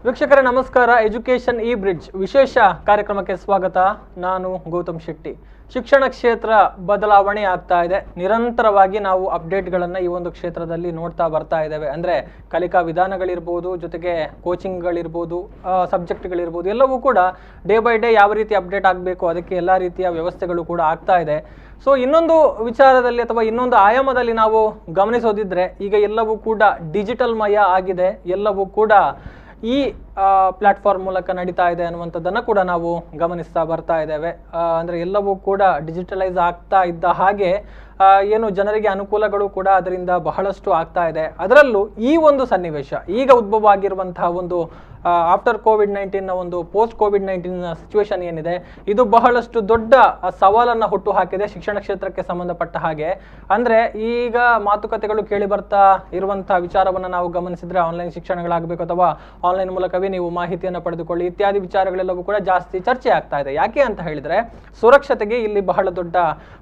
ವೀಕ್ಷಕರೇ ನಮಸ್ಕಾರ. Education E bridge ವಿಶೇಷ ಕಾರ್ಯಕ್ರಮಕ್ಕೆ ಸ್ವಾಗತ. ನಾನು ಗೌತಮ್ ಶೆಟ್ಟಿ. ಶಿಕ್ಷಣ ಕ್ಷೇತ್ರ ಬದಲಾವಣೆ ಆಗ್ತಾ ಇದೆ. ನಿರಂತರವಾಗಿ ನಾವು ಅಪ್ಡೇಟ್ಗಳನ್ನು ಈ ಒಂದು ಕ್ಷೇತ್ರದಲ್ಲಿ ನೋಡ್ತಾ ಬರ್ತಾ ಇದ್ದೇವೆ. ಅಂದರೆ ಕಲಿಕಾ ವಿಧಾನಗಳಿರ್ಬೋದು, ಜೊತೆಗೆ ಕೋಚಿಂಗ್ಗಳಿರ್ಬೋದು, ಸಬ್ಜೆಕ್ಟ್ಗಳಿರ್ಬೋದು, ಎಲ್ಲವೂ ಕೂಡ ಡೇ ಬೈ ಡೇ ಯಾವ ರೀತಿ ಅಪ್ಡೇಟ್ ಆಗಬೇಕು ಅದಕ್ಕೆ ಎಲ್ಲ ರೀತಿಯ ವ್ಯವಸ್ಥೆಗಳು ಕೂಡ ಆಗ್ತಾ ಇದೆ. ಸೊ ಇನ್ನೊಂದು ವಿಚಾರದಲ್ಲಿ ಅಥವಾ ಇನ್ನೊಂದು ಆಯಾಮದಲ್ಲಿ ನಾವು ಗಮನಿಸೋದಿದ್ರೆ ಈಗ ಎಲ್ಲವೂ ಕೂಡ ಡಿಜಿಟಲ್ ಮಯ ಆಗಿದೆ. ಎಲ್ಲವೂ ಕೂಡ ಈ ಪ್ಲಾಟ್ಫಾರ್ಮ್ ಮೂಲಕ ನಡೀತಾ ಇದೆ ಅನ್ನುವಂಥದ್ದನ್ನು ಕೂಡ ನಾವು ಗಮನಿಸ್ತಾ ಬರ್ತಾ ಇದ್ದೇವೆ. ಅಂದರೆ ಎಲ್ಲವೂ ಕೂಡ ಡಿಜಿಟಲೈಸ್ ಆಗ್ತಾ ಇದ್ದ ಹಾಗೆ ಏನು ಜನರಿಗೆ ಅನುಕೂಲಗಳು ಕೂಡ ಅದರಿಂದ ಬಹಳಷ್ಟು ಆಗ್ತಾ ಇದೆ. ಅದರಲ್ಲೂ ಈ ಒಂದು ಸನ್ನಿವೇಶ ಈಗ ಉದ್ಭವ ಆಗಿರುವಂತಹ ಒಂದು ಆಫ್ಟರ್ ಕೋವಿಡ್-19 ಒಂದು ಪೋಸ್ಟ್ ಕೋವಿಡ್-19 ಸಿಚುವೇಶನ್ ಏನಿದೆ, ಇದು ಬಹಳಷ್ಟು ದೊಡ್ಡ ಸವಾಲನ್ನು ಹುಟ್ಟು ಹಾಕಿದೆ ಶಿಕ್ಷಣ ಕ್ಷೇತ್ರಕ್ಕೆ ಸಂಬಂಧಪಟ್ಟ ಹಾಗೆ. ಅಂದರೆ ಈಗ ಮಾತುಕತೆಗಳು ಕೇಳಿ ಬರ್ತಾ ಇರುವಂತಹ ವಿಚಾರವನ್ನು ನಾವು ಗಮನಿಸಿದ್ರೆ ಆನ್ಲೈನ್ ಶಿಕ್ಷಣಗಳಾಗಬೇಕು ಅಥವಾ ಆನ್ಲೈನ್ ಮೂಲಕವೇ ನೀವು ಮಾಹಿತಿಯನ್ನು ಪಡೆದುಕೊಳ್ಳಿ ಇತ್ಯಾದಿ ವಿಚಾರಗಳೆಲ್ಲವೂ ಕೂಡ ಜಾಸ್ತಿ ಚರ್ಚೆ ಆಗ್ತಾ ಇದೆ. ಯಾಕೆ ಅಂತ ಹೇಳಿದ್ರೆ ಸುರಕ್ಷತೆಗೆ ಇಲ್ಲಿ ಬಹಳ ದೊಡ್ಡ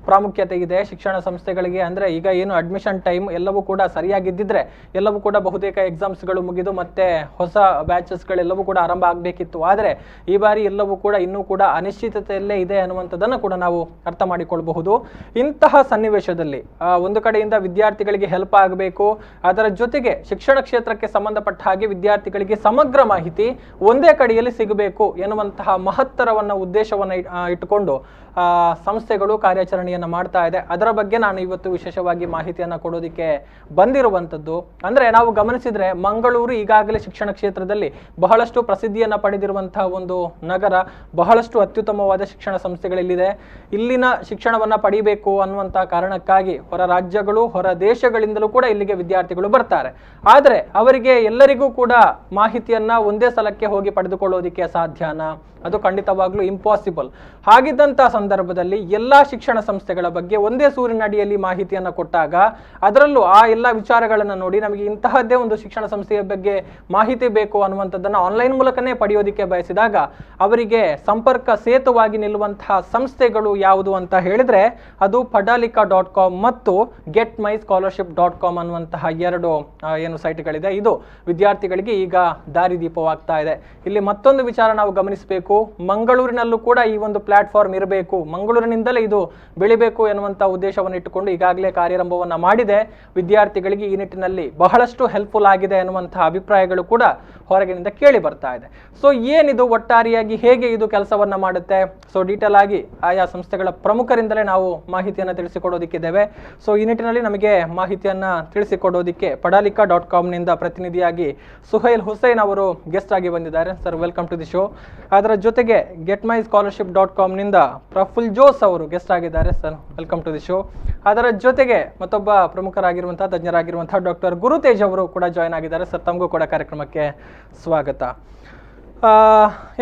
ಪ್ರಾಮುಖ್ಯತೆ ಇದೆ ಶಿಕ್ಷಣ ಸಂಸ್ಥೆಗಳಿಗೆ. ಅಂದರೆ ಈಗ ಏನು ಅಡ್ಮಿಷನ್ ಟೈಮ್ ಎಲ್ಲವೂ ಕೂಡ ಸರಿಯಾಗಿದ್ದಿದ್ರೆ ಎಲ್ಲವೂ ಕೂಡ ಬಹುತೇಕ ಎಕ್ಸಾಮ್ಸ್ಗಳು ಮುಗಿದು ಮತ್ತೆ ಹೊಸ ಬ್ಯಾಚಸ್ಗಳೆಲ್ಲವೂ ಕೂಡ ಆರಂಭ ಆಗಬೇಕಿತ್ತು. ಆದರೆ ಈ ಬಾರಿ ಎಲ್ಲವೂ ಕೂಡ ಇನ್ನೂ ಕೂಡ ಅನಿಶ್ಚಿತತೆಯಲ್ಲೇ ಇದೆ ಅನ್ನುವಂಥದ್ದನ್ನು ಕೂಡ ನಾವು ಅರ್ಥ ಮಾಡಿಕೊಳ್ಳಬಹುದು. ಇಂತಹ ಸನ್ನಿವೇಶದಲ್ಲಿ ಒಂದು ಕಡೆಯಿಂದ ವಿದ್ಯಾರ್ಥಿಗಳಿಗೆ ಹೆಲ್ಪ್ ಆಗಬೇಕು, ಅದರ ಜೊತೆಗೆ ಶಿಕ್ಷಣ ಕ್ಷೇತ್ರಕ್ಕೆ ಸಂಬಂಧಪಟ್ಟ ಹಾಗೆ ವಿದ್ಯಾರ್ಥಿಗಳಿಗೆ ಸಮಗ್ರ ಮಾಹಿತಿ ಒಂದೇ ಕಡೆಯಲ್ಲಿ ಸಿಗಬೇಕು ಎನ್ನುವಂತಹ ಮಹತ್ತರವನ್ನ ಉದ್ದೇಶವನ್ನು ಇಟ್ಟುಕೊಂಡು ಸಂಸ್ಥೆಗಳು ಕಾರ್ಯಾಚರಣೆಯನ್ನು ಮಾಡ್ತಾ ಇದೆ. ಅದರ ಬಗ್ಗೆ ನಾನು ಇವತ್ತು ವಿಶೇಷವಾಗಿ ಮಾಹಿತಿಯನ್ನು ಕೊಡೋದಕ್ಕೆ ಬಂದಿರುವಂಥದ್ದು. ಅಂದರೆ ನಾವು ಗಮನಿಸಿದ್ರೆ ಮಂಗಳೂರು ಈಗಾಗಲೇ ಶಿಕ್ಷಣ ಕ್ಷೇತ್ರದಲ್ಲಿ ಬಹಳಷ್ಟು ಪ್ರಸಿದ್ಧಿಯನ್ನು ಪಡೆದಿರುವಂತಹ ಒಂದು ನಗರ. ಬಹಳಷ್ಟು ಅತ್ಯುತ್ತಮವಾದ ಶಿಕ್ಷಣ ಸಂಸ್ಥೆಗಳಿಲ್ಲಿದೆ. ಇಲ್ಲಿನ ಶಿಕ್ಷಣವನ್ನು ಪಡಿಬೇಕು ಅನ್ನುವಂತಹ ಕಾರಣಕ್ಕಾಗಿ ಹೊರ ರಾಜ್ಯಗಳು ಹೊರ ದೇಶಗಳಿಂದಲೂ ಕೂಡ ಇಲ್ಲಿಗೆ ವಿದ್ಯಾರ್ಥಿಗಳು ಬರ್ತಾರೆ. ಆದರೆ ಅವರಿಗೆ ಎಲ್ಲರಿಗೂ ಕೂಡ ಮಾಹಿತಿಯನ್ನ ಒಂದೇ ಸಲಕ್ಕೆ ಹೋಗಿ ಪಡೆದುಕೊಳ್ಳೋದಕ್ಕೆ ಸಾಧ್ಯನಾ? ಅದು ಖಂಡಿತವಾಗ್ಲೂ ಇಂಪಾಸಿಬಲ್. ಹಾಗಿದ್ದಂತಹ ಸಂದರ್ಭದಲ್ಲಿ ಎಲ್ಲಾ ಶಿಕ್ಷಣ ಸಂಸ್ಥೆಗಳ ಬಗ್ಗೆ ಒಂದೇ ಸೂರಿನಡಿಯಲ್ಲಿ ಮಾಹಿತಿಯನ್ನು ಕೊಟ್ಟಾಗ ಅದರಲ್ಲೂ ಆ ಎಲ್ಲ ವಿಚಾರಗಳನ್ನು ನೋಡಿ ನಮಗೆ ಇಂತಹದ್ದೇ ಒಂದು ಶಿಕ್ಷಣ ಸಂಸ್ಥೆಯ ಬಗ್ಗೆ ಮಾಹಿತಿ ಬೇಕು ಅನ್ನುವಂಥದ್ದನ್ನು ಆನ್ಲೈನ್ ಮೂಲಕನೇ ಪಡೆಯೋದಿಕ್ಕೆ ಬಯಸಿದಾಗ ಅವರಿಗೆ ಸಂಪರ್ಕ ಸೇತುವಾಗಿ ನಿಲ್ಲುವಂತಹ ಸಂಸ್ಥೆಗಳು ಯಾವುದು ಅಂತ ಹೇಳಿದ್ರೆ ಅದು ಪಡಾಲಿಕಾ.com ಮತ್ತು getmyscholarship.com ಅನ್ನುವಂತಹ ಎರಡು ಏನು ಸೈಟ್ಗಳಿದೆ. ಇದು ವಿದ್ಯಾರ್ಥಿಗಳಿಗೆ ಈಗ ದಾರಿದೀಪವಾಗ್ತಾ ಇದೆ. ಇಲ್ಲಿ ಮತ್ತೊಂದು ವಿಚಾರ ನಾವು ಗಮನಿಸಬೇಕು. ಮಂಗಳೂರಿನಲ್ಲೂ ಕೂಡ ಈ ಒಂದು ಪ್ಲಾಟ್ಫಾರ್ಮ್ ಇರಬೇಕು, ಮಂಗಳೂರಿನಿಂದಲೇ ಇದು ಬೆಳಿಬೇಕು ಎನ್ನುವಂತ ಉದ್ದೇಶವನ್ನು ಇಟ್ಟುಕೊಂಡು ಈಗಾಗಲೇ ಕಾರ್ಯಾರಂಭವನ್ನ ಮಾಡಿದೆ. ವಿದ್ಯಾರ್ಥಿಗಳಿಗೆ ಈ ನಿಟ್ಟಿನಲ್ಲಿ ಬಹಳಷ್ಟು ಹೆಲ್ಪ್ಫುಲ್ ಆಗಿದೆ ಎನ್ನುವಂತಹ ಅಭಿಪ್ರಾಯಗಳು ಕೂಡ ಹೊರಗಿನಿಂದ ಕೇಳಿ ಬರ್ತಾ ಇದೆ. ಸೊ ಏನಿದು ಒಟ್ಟಾರೆಯಾಗಿ ಹೇಗೆ ಇದು ಕೆಲಸವನ್ನ ಮಾಡುತ್ತೆ? ಸೊ ಡೀಟೇಲ್ ಆಗಿ ಆಯಾ ಸಂಸ್ಥೆಗಳ ಪ್ರಮುಖರಿಂದಲೇ ನಾವು ಮಾಹಿತಿಯನ್ನು ತಿಳಿಸಿಕೊಡೋದಿಕ್ಕಿದ್ದೇವೆ. ಸೊ ಈ ನಿಟ್ಟಿನಲ್ಲಿ ನಮಗೆ ಮಾಹಿತಿಯನ್ನ ತಿಳಿಸಿಕೊಡೋದಿಕ್ಕೆ ಪಡಾಲಿಕಾ.com ನಿಂದ ಪ್ರತಿನಿಧಿಯಾಗಿ ಸುಹೈಲ್ ಹುಸೇನ್ ಅವರು ಗೆಸ್ಟ್ ಆಗಿ ಬಂದಿದ್ದಾರೆ. Sir, welcome to the show. ಅದರ ಜೊತೆಗೆ getmyscholarship.com ನಿಂದ ಪ್ರಫುಲ್ ಜೋಸ್ ಅವರು ಗೆಸ್ಟ್ ಆಗಿದ್ದಾರೆ. Sir, welcome to the show. ಅದರ ಜೊತೆಗೆ ಮತ್ತೊಬ್ಬ ಪ್ರಮುಖರಾಗಿರುವಂತಹ ತಜ್ಞರಾಗಿರುವಂತಹ ಡಾಕ್ಟರ್ ಗುರುತೇಜ್ ಅವರು ಕೂಡ ಜಾಯ್ನ್ ಆಗಿದ್ದಾರೆ. ಸರ್, ತಮಗೂ ಕೂಡ ಕಾರ್ಯಕ್ರಮಕ್ಕೆ ಸ್ವಾಗತ.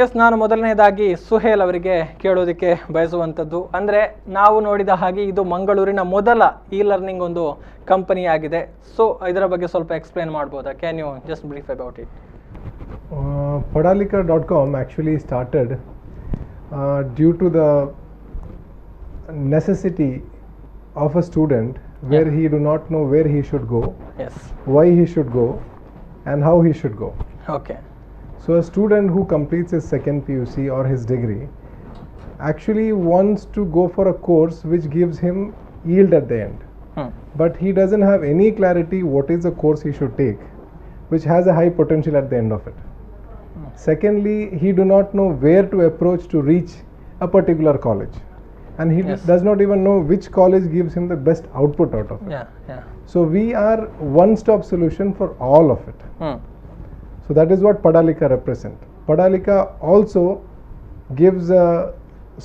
ಎಸ್, ನಾನು ಮೊದಲನೇದಾಗಿ ಸುಹೇಲ್ ಅವರಿಗೆ ಕೇಳೋದಕ್ಕೆ ಬಯಸುವಂಥದ್ದು, ಅಂದರೆ ನಾವು ನೋಡಿದ ಹಾಗೆ ಇದು ಮಂಗಳೂರಿನ ಮೊದಲ ಇ ಲರ್ನಿಂಗ್ ಒಂದು ಕಂಪನಿ ಆಗಿದೆ. ಸೊ ಇದರ ಬಗ್ಗೆ ಸ್ವಲ್ಪ ಎಕ್ಸ್ಪ್ಲೇನ್ ಮಾಡ್ಬೋದಾ? Can you just brief about it? Padalika.com actually started due to the necessity of a student where he do not know where he should go, Yes. why he should go, and how he should go. Okay. So a student who completes his second PUC or his degree actually wants to go for a course which gives him yield at the end, but he doesn't have any clarity what is the course he should take which has a high potential at the end of it. Secondly, he do not know where to approach to reach a particular college, and he Yes. does not even know which college gives him the best output out of it. Yeah. So we are one-stop solution for all of it. So that is what Padalika represent. Padalika also gives a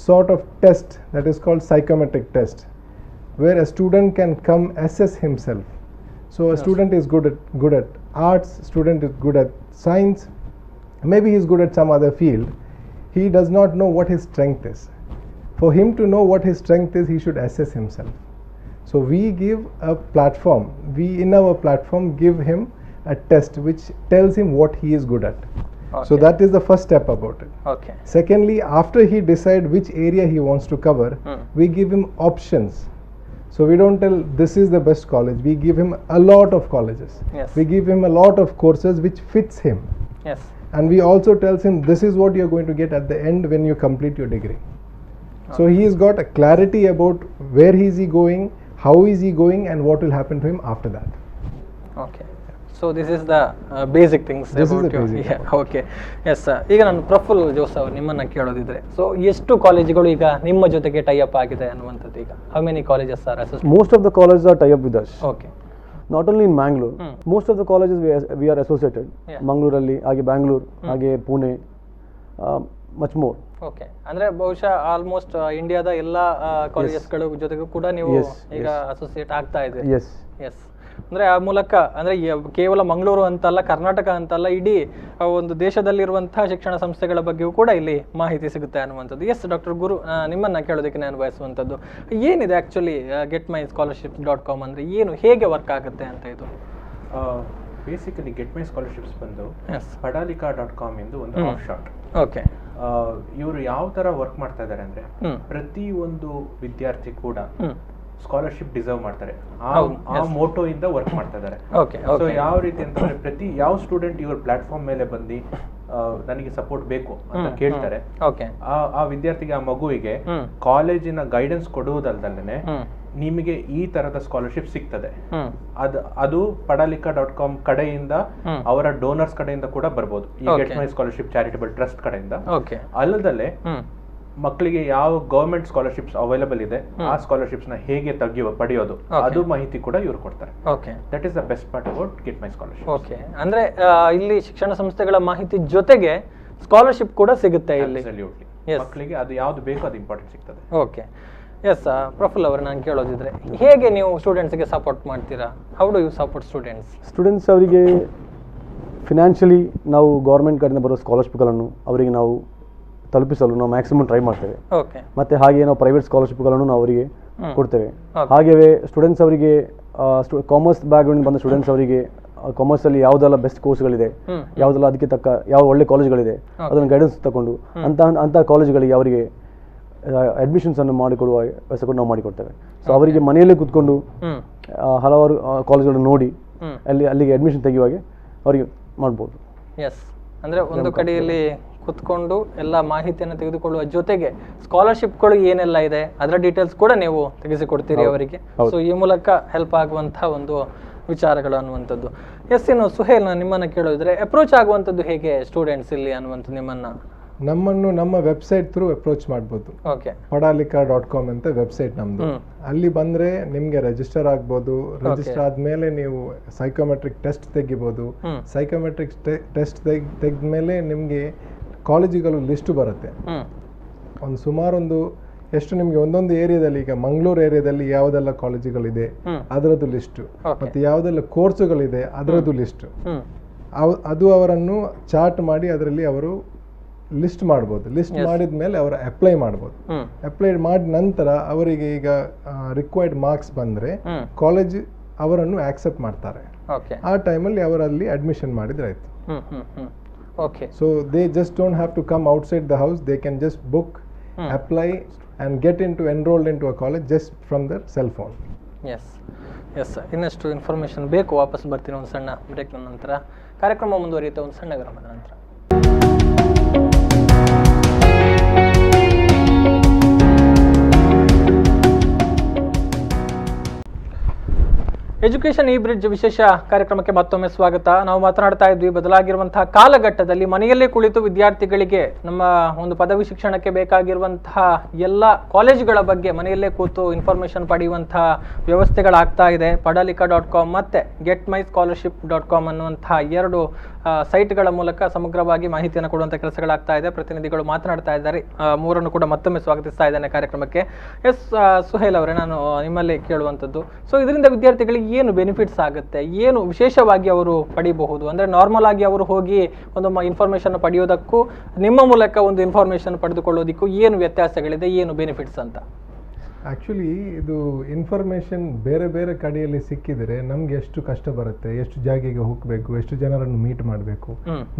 sort of test that is called psychometric test, where a student can come assess himself. So a student is good at arts, student is good at science, maybe he is good at some other field. He does not know what his strength is. For him to know what his strength is, he should assess himself. So we give a platform, in our platform give him a test which tells him what he is good at. So Okay. that is the first step about it. Okay. Secondly, after he decide which area he wants to cover, we give him options. So we don't tell this is the best college, we give him a lot of colleges. Yes. We give him a lot of courses which fits him. Yes. and we also tells him this is what you're going to get at the end when you complete your degree. So he's got a clarity about where is he going, how is he going, and what will happen to him after that. Okay so this is the basic things This is the basic. Okay yes ಈಗ ನಾನು ಪ್ರಫುಲ್ ಜೋಸ್ ಅವರು ನಿಮ್ಮನ್ನು ಕೇಳೋದಿದ್ರೆ so ಎಷ್ಟು ಕಾಲೇಜುಗಳು ಈಗ ನಿಮ್ಮ ಜೊತೆಗೆ tie up ಆಗಿದೆ ಅನ್ನುವಂಥದ್ದು ಈಗ how many colleges are associate? Most of the colleges are tie up with us. Okay Not only in Mangalore. Most of the colleges we are associated. Yeah. Mangalore alli, ಹಾಗೆ Bangalore, ಹಾಗೆ Pune, much more. Okay ಅಂದ್ರೆ ಬಹುಶಃ almost ಇಂಡಿಯಾದ ಎಲ್ಲ ಕಾಲೇಜಸ್ಗಳ ಜೊತೆಗೂ ಕೂಡ ನೀವು Yes, ಈಗ ಅಸೋಸಿಯೇಟ್ ಆಗ್ತಾ ಇದೆ. Yes. ಎಸ್ ಅಂದ್ರೆ ಆ ಮೂಲಕ ಅಂದ್ರೆ ಕೇವಲ ಮಂಗಳೂರು ಅಂತಲ್ಲ, ಕರ್ನಾಟಕ ಅಂತಲ್ಲ, ಇಡೀ ಒಂದು ದೇಶದಲ್ಲಿರುವಂತಹ ಶಿಕ್ಷಣ ಸಂಸ್ಥೆಗಳ ಬಗ್ಗೆಯೂ ಕೂಡ ಇಲ್ಲಿ ಮಾಹಿತಿ ಸಿಗುತ್ತೆ ಅನ್ನುವಂಥದ್ದು. ಎಸ್ ಡಾಕ್ಟರ್ ಗುರು, ನಿಮ್ಮನ್ನ ಕೇಳೋದಕ್ಕೆ ನಾನು ಬಯಸುವಂಥದ್ದು ಏನಿದೆ ಆಕ್ಚುಲಿ getmyscholarship.com ಅಂದ್ರೆ ಏನು, ಹೇಗೆ ವರ್ಕ್ ಆಗುತ್ತೆ ಅಂತ ಇದು? ಬೇಸಿಕಲಿ ಗೆಟ್ ಮೈ ಸ್ಕಾಲರ್ಶಿಪ್ಸ್ ಬಂದು ಎಸ್ padalika.com ಎಂದು ಒಂದು ಆಫ್ ಶಾಟ್. ಓಕೆ ಇವರು ಯಾವ ತರ ವರ್ಕ್ ಮಾಡ್ತಾ ಇದ್ದಾರೆ ಅಂದ್ರೆ ಪ್ರತಿ ಒಂದು ವಿದ್ಯಾರ್ಥಿ ಕೂಡ ಸ್ಕಾಲರ್ಶಿಪ್ ಡಿಸರ್ವ್ ಮಾಡ್ತಾರೆ, ಆ ಮೋಟೋ ಇಂದ ವರ್ಕ್ ಮಾಡ್ತಾ ಇದ್ದಾರೆ. ಓಕೆ ಸೊ ಯಾವ ರೀತಿ ಅಂತಂದ್ರೆ ಪ್ರತಿ ಯಾವ ಸ್ಟೂಡೆಂಟ್ ಇವ್ರ ಪ್ಲಾಟ್ಫಾರ್ಮ್ ಮೇಲೆ ಬಂದು ನನಗೆ ಸಪೋರ್ಟ್ ಬೇಕು ಅಂತ ಕೇಳ್ತಾರೆ, ಓಕೆ ಆ ವಿದ್ಯಾರ್ಥಿಗೆ, ಆ ಮಗುವಿಗೆ ಕಾಲೇಜಿನ ಗೈಡೆನ್ಸ್ ಕೊಡುವುದಲ್ದಲ್ಲೇ ನಿಮಗೆ ಈ ತರದ ಸ್ಕಾಲರ್ಶಿಪ್ ಸಿಗ್ತದೆ. ಅದು padalika.com ಕಡೆಯಿಂದ ಅವರ ಡೋನರ್ಸ್ ಕಡೆಯಿಂದ ಕೂಡ ಬರ್ಬೋದು, ಈ get my scholarship charitable trust ಕಡೆಯಿಂದ. ಓಕೆ ಅಲ್ಲದಲ್ಲೇ ಮಕ್ಕಳಿಗೆ ಯಾವ ಗವರ್ಮೆಂಟ್ ಸ್ಕಾಲರ್ಶಿಪ್ಸ್ ಅವೈಲಬಲ್ ಇದೆ ಆ ಸ್ಕಾಲರ್ಶಿಪ್ಸ್ ನ ಹೇಗೆ ಪಡೆಯೋದು ಅದು ಮಾಹಿತಿ ಕೂಡ ಇವ್ರು ಕೊಡ್ತಾರೆ. Okay that is the best part about get my scholarship. Okay ಅಂದ್ರೆ ಇಲ್ಲಿ ಶಿಕ್ಷಣ ಸಂಸ್ಥೆಗಳ ಮಾಹಿತಿ ಜೊತೆಗೆ ಸ್ಕಾಲರ್ಶಿಪ್ ಕೂಡ ಸಿಗುತ್ತೆ ಇಲ್ಲಿ. Yes. ಮಕ್ಕಳಿಗೆ ಅದು ಯಾವ್ದು ಬೇಕೋ ಅದು ಇಂಪಾರ್ಟೆಂಟ್ ಸಿಗ್ತದೆ. ಓಕೆ ಎಸ್ ಪ್ರಫುಲ್ ಅವರು, ನಾನು ಕೇಳೋದಿದ್ರೆ ಹೇಗೆ ನೀವು ಸ್ಟೂಡೆಂಟ್ಸ್ಗೆ ಸಪೋರ್ಟ್ ಮಾಡ್ತೀರಾ? How do you support students? Students ಅವರಿಗೆ ಫಿನಾನ್ಷಿಯಲಿ ನಾವು ಗೌರ್ಮೆಂಟ್ ಕಡೆಯಿಂದ ಬರೋ ಸ್ಕಾಲರ್ಶಿಪ್ಗಳನ್ನು ಅವರಿಗೆ ನಾವು ತಲುಪಿಸಲು ನಾವು ಮ್ಯಾಕ್ಸಿಮಮ್ ಟ್ರೈ ಮಾಡ್ತೇವೆ. ಓಕೆ ಮತ್ತು ಹಾಗೆ ನಾವು ಪ್ರೈವೇಟ್ ಸ್ಕಾಲರ್ಶಿಪ್ಗಳನ್ನು ನಾವು ಅವರಿಗೆ ಕೊಡ್ತೇವೆ. ಹಾಗೆಯೇ ಸ್ಟೂಡೆಂಟ್ಸ್ ಅವರಿಗೆ ಕಾಮರ್ಸ್ ಬ್ಯಾಕ್ಗ್ರೌಂಡ್ ಬಂದ ಸ್ಟೂಡೆಂಟ್ಸ್ ಅವರಿಗೆ ಕಾಮರ್ಸಲ್ಲಿ ಯಾವುದೆಲ್ಲ ಬೆಸ್ಟ್ ಕೋರ್ಸ್ಗಳಿದೆ, ಯಾವುದೆಲ್ಲ ಅದಕ್ಕೆ ತಕ್ಕ ಯಾವ ಒಳ್ಳೆ ಕಾಲೇಜ್ಗಳಿದೆ ಅದನ್ನು ಗೈಡೆನ್ಸ್ ತಗೊಂಡು ಅಂಥ ಕಾಲೇಜ್ಗಳಿಗೆ ಅವರಿಗೆ ಅಡ್ಮಿಷನ್ಸ್ ಅನ್ನು ಮಾಡಿಕೊಡುವ ವ್ಯವಸ್ಥೆ ಕೂಡ ನಾವು ಮಾಡಿಕೊಡ್ತೇವೆ. ಸೊ ಅವರಿಗೆ ಮನೆಯಲ್ಲೇ ಕೂತ್ಕೊಂಡು ಹಲವಾರು ಕಾಲೇಜ್ಗಳನ್ನು ನೋಡಿ ಅಲ್ಲಿಗೆ ಅಡ್ಮಿಷನ್ ತೆಗೆಯುವಾಗೆ ಅವರಿಗೆ ಮಾಡ್ಬೋದು. ಎಸ್ ಅಂದ್ರೆ ಒಂದು ಕಡೆಯಲ್ಲಿ ಕುತ್ಕೊಂಡು ಎಲ್ಲ ಮಾಹಿತಿಯನ್ನು ತೆಗೆದುಕೊಳ್ಳುವ ಜೊತೆಗೆ ಸ್ಕಾಲರ್ಶಿಪ್ಗಳು ಏನೆಲ್ಲ ಇದೆ ಅದರ ಡೀಟೇಲ್ಸ್ ಕೂಡ ನೀವು ತೆಗೆಸಿಕೊಡ್ತೀರಿ ಅವರಿಗೆ. ಸೊ ಈ ಮೂಲಕ ಹೆಲ್ಪ್ ಆಗುವಂತಹ ಒಂದು ವಿಚಾರಗಳು ಅನ್ನುವಂಥದ್ದು. ಎಸ್ ಇನ್ನು ಸುಹೇಲ್, ನಾನು ನಿಮ್ಮನ್ನು ಕೇಳೋದಿದ್ರೆ ಅಪ್ರೋಚ್ ಆಗುವಂಥದ್ದು ಹೇಗೆ ಸ್ಟೂಡೆಂಟ್ಸ್ ಇಲ್ಲಿ ಅನ್ನುವಂಥದ್ದು? ನಮ್ಮನ್ನು ನಮ್ಮ ವೆಬ್ಸೈಟ್ ಥ್ರೂ ಅಪ್ರೋಚ್ ಮಾಡ್ಬೋದು. ಓಕೆ padalika.com ಅಂತ ವೆಬ್ಸೈಟ್ ನಮ್ದು. ಅಲ್ಲಿ ಬಂದ್ರೆ ನಿಮ್ಗೆ ರಿಜಿಸ್ಟರ್ ಆಗ್ಬೋದು. ರಿಜಿಸ್ಟರ್ ಆದ್ಮೇಲೆ ನೀವು ಸೈಕೋಮೆಟ್ರಿಕ್ ಟೆಸ್ಟ್ ತೆಗಿಬೋದು. ಸೈಕೋಮೆಟ್ರಿಕ್ ಟೆಸ್ಟ್ ತೆಗೆದ್ಮೇಲೆ ನಿಮ್ಗೆ ಕಾಲೇಜುಗಳು ಲಿಸ್ಟ್ ಬರುತ್ತೆ. ಒಂದು ಸುಮಾರೊಂದು ಎಷ್ಟು ನಿಮ್ಗೆ ಒಂದೊಂದು ಏರಿಯಾದಲ್ಲಿ, ಈಗ ಮಂಗಳೂರು ಏರಿಯಾದಲ್ಲಿ ಯಾವುದೆಲ್ಲ ಕಾಲೇಜುಗಳಿದೆ ಅದರದ್ದು ಲಿಸ್ಟು, ಮತ್ತೆ ಯಾವುದೆಲ್ಲ ಕೋರ್ಸುಗಳಿದೆ ಅದರದ್ದು ಲಿಸ್ಟು, ಅದು ಅವರನ್ನು ಚಾರ್ಟ್ ಮಾಡಿ ಅದರಲ್ಲಿ ಅವರು ಲಿಸ್ಟ್ ಮಾಡ್ಬೋದು. ಲಿಸ್ಟ್ ಮಾಡಿದ ಮೇಲೆ ಅವರು ಅಪ್ಲೈ ಮಾಡ್ಬೋದು. ಅಪ್ಲೈ ಮಾಡಿದ ನಂತರ ಅವರಿಗೆ ಈಗ ರಿಕ್ವೈರ್ಡ್ ಮಾರ್ಕ್ಸ್ ಬಂದ್ರೆ ಕಾಲೇಜ್ ಅವರನ್ನು ಆಕ್ಸೆಪ್ಟ್ ಮಾಡ್ತಾರೆ. ಆ ಟೈಮಲ್ಲಿ ಅವರಲ್ಲಿ ಅಡ್ಮಿಷನ್ ಮಾಡಿದ್ರೆ ಆಯ್ತು. Okay. So they just don't have to come outside the house. They can just book, apply, and get enrolled into a college just from their cell phone. Yes. ಇನ್ನಷ್ಟು information ಬೇಕು, ವಾಪಸ್ ಬರ್ತೀನಿ ಒಂದು ಸಣ್ಣ ಬ್ರೇಕ್ನ ನಂತರ. ಕಾರ್ಯಕ್ರಮ ಮುಂದುವರಿಯುತ್ತೆ ಒಂದು ಸಣ್ಣ ವಿರಾಮದ ನಂತರ. ಎಜುಕೇಶನ್ ಈ ಬ್ರಿಡ್ಜ್ ವಿಶೇಷ ಕಾರ್ಯಕ್ರಮಕ್ಕೆ ಮತ್ತೊಮ್ಮೆ ಸ್ವಾಗತ. ನಾವು ಮಾತನಾಡ್ತಾ ಇದ್ವಿ ಬದಲಾಗಿರುವಂತಹ ಕಾಲಘಟ್ಟದಲ್ಲಿ ಮನೆಯಲ್ಲೇ ಕುಳಿತು ವಿದ್ಯಾರ್ಥಿಗಳಿಗೆ ನಮ್ಮ ಒಂದು ಪದವಿ ಶಿಕ್ಷಣಕ್ಕೆ ಬೇಕಾಗಿರುವಂತಹ ಎಲ್ಲ ಕಾಲೇಜುಗಳ ಬಗ್ಗೆ ಮನೆಯಲ್ಲೇ ಕೂತು ಇನ್ಫಾರ್ಮೇಶನ್ ಪಡೆಯುವಂತಹ ವ್ಯವಸ್ಥೆಗಳಾಗ್ತಾ ಇದೆ. padalika.com ಮತ್ತು getmyscholarship.com ಅನ್ನುವಂತಹ ಎರಡು ಸೈಟ್ಗಳ ಮೂಲಕ ಸಮಗ್ರವಾಗಿ ಮಾಹಿತಿಯನ್ನು ಕೊಡುವಂಥ ಕೆಲಸಗಳಾಗ್ತಾ ಇದೆ. ಪ್ರತಿನಿಧಿಗಳು ಮಾತನಾಡ್ತಾ ಇದ್ದಾರೆ. ಮೂರನ್ನು ಕೂಡ ಮತ್ತೊಮ್ಮೆ ಸ್ವಾಗತಿಸ್ತಾ ಇದ್ದೇನೆ ಕಾರ್ಯಕ್ರಮಕ್ಕೆ. ಎಸ್ ಸುಹೇಲ್ ಅವರೇ, ನಾನು ನಿಮ್ಮಲ್ಲಿ ಕೇಳುವಂಥದ್ದು, ಸೊ ಇದರಿಂದ ವಿದ್ಯಾರ್ಥಿಗಳಿಗೆ ಏನು ಬೆನಿಫಿಟ್ಸ್ ಆಗುತ್ತೆ, ಏನು ವಿಶೇಷವಾಗಿ ಅವರು ಪಡಿಬಹುದು? ಅಂದರೆ ನಾರ್ಮಲ್ ಆಗಿ ಅವರು ಹೋಗಿ ಒಂದು ಇನ್ಫಾರ್ಮೇಷನ್ ಪಡೆಯೋದಕ್ಕೂ ನಿಮ್ಮ ಮೂಲಕ ಒಂದು ಇನ್ಫಾರ್ಮೇಷನ್ ಪಡೆದುಕೊಳ್ಳೋದಕ್ಕೂ ಏನು ವ್ಯತ್ಯಾಸಗಳಿದೆ, ಏನು ಬೆನಿಫಿಟ್ಸ್ ಅಂತ? ಆ್ಯಕ್ಚುಲಿ ಇದು ಇನ್ಫಾರ್ಮೇಷನ್ ಬೇರೆ ಬೇರೆ ಕಡೆಯಲ್ಲಿ ಸಿಕ್ಕಿದರೆ ನಮ್ಗೆ ಎಷ್ಟು ಕಷ್ಟ ಬರುತ್ತೆ, ಎಷ್ಟು ಜಾಗಿಗೆ ಹೋಗಬೇಕು, ಎಷ್ಟು ಜನರನ್ನು ಮೀಟ್ ಮಾಡಬೇಕು.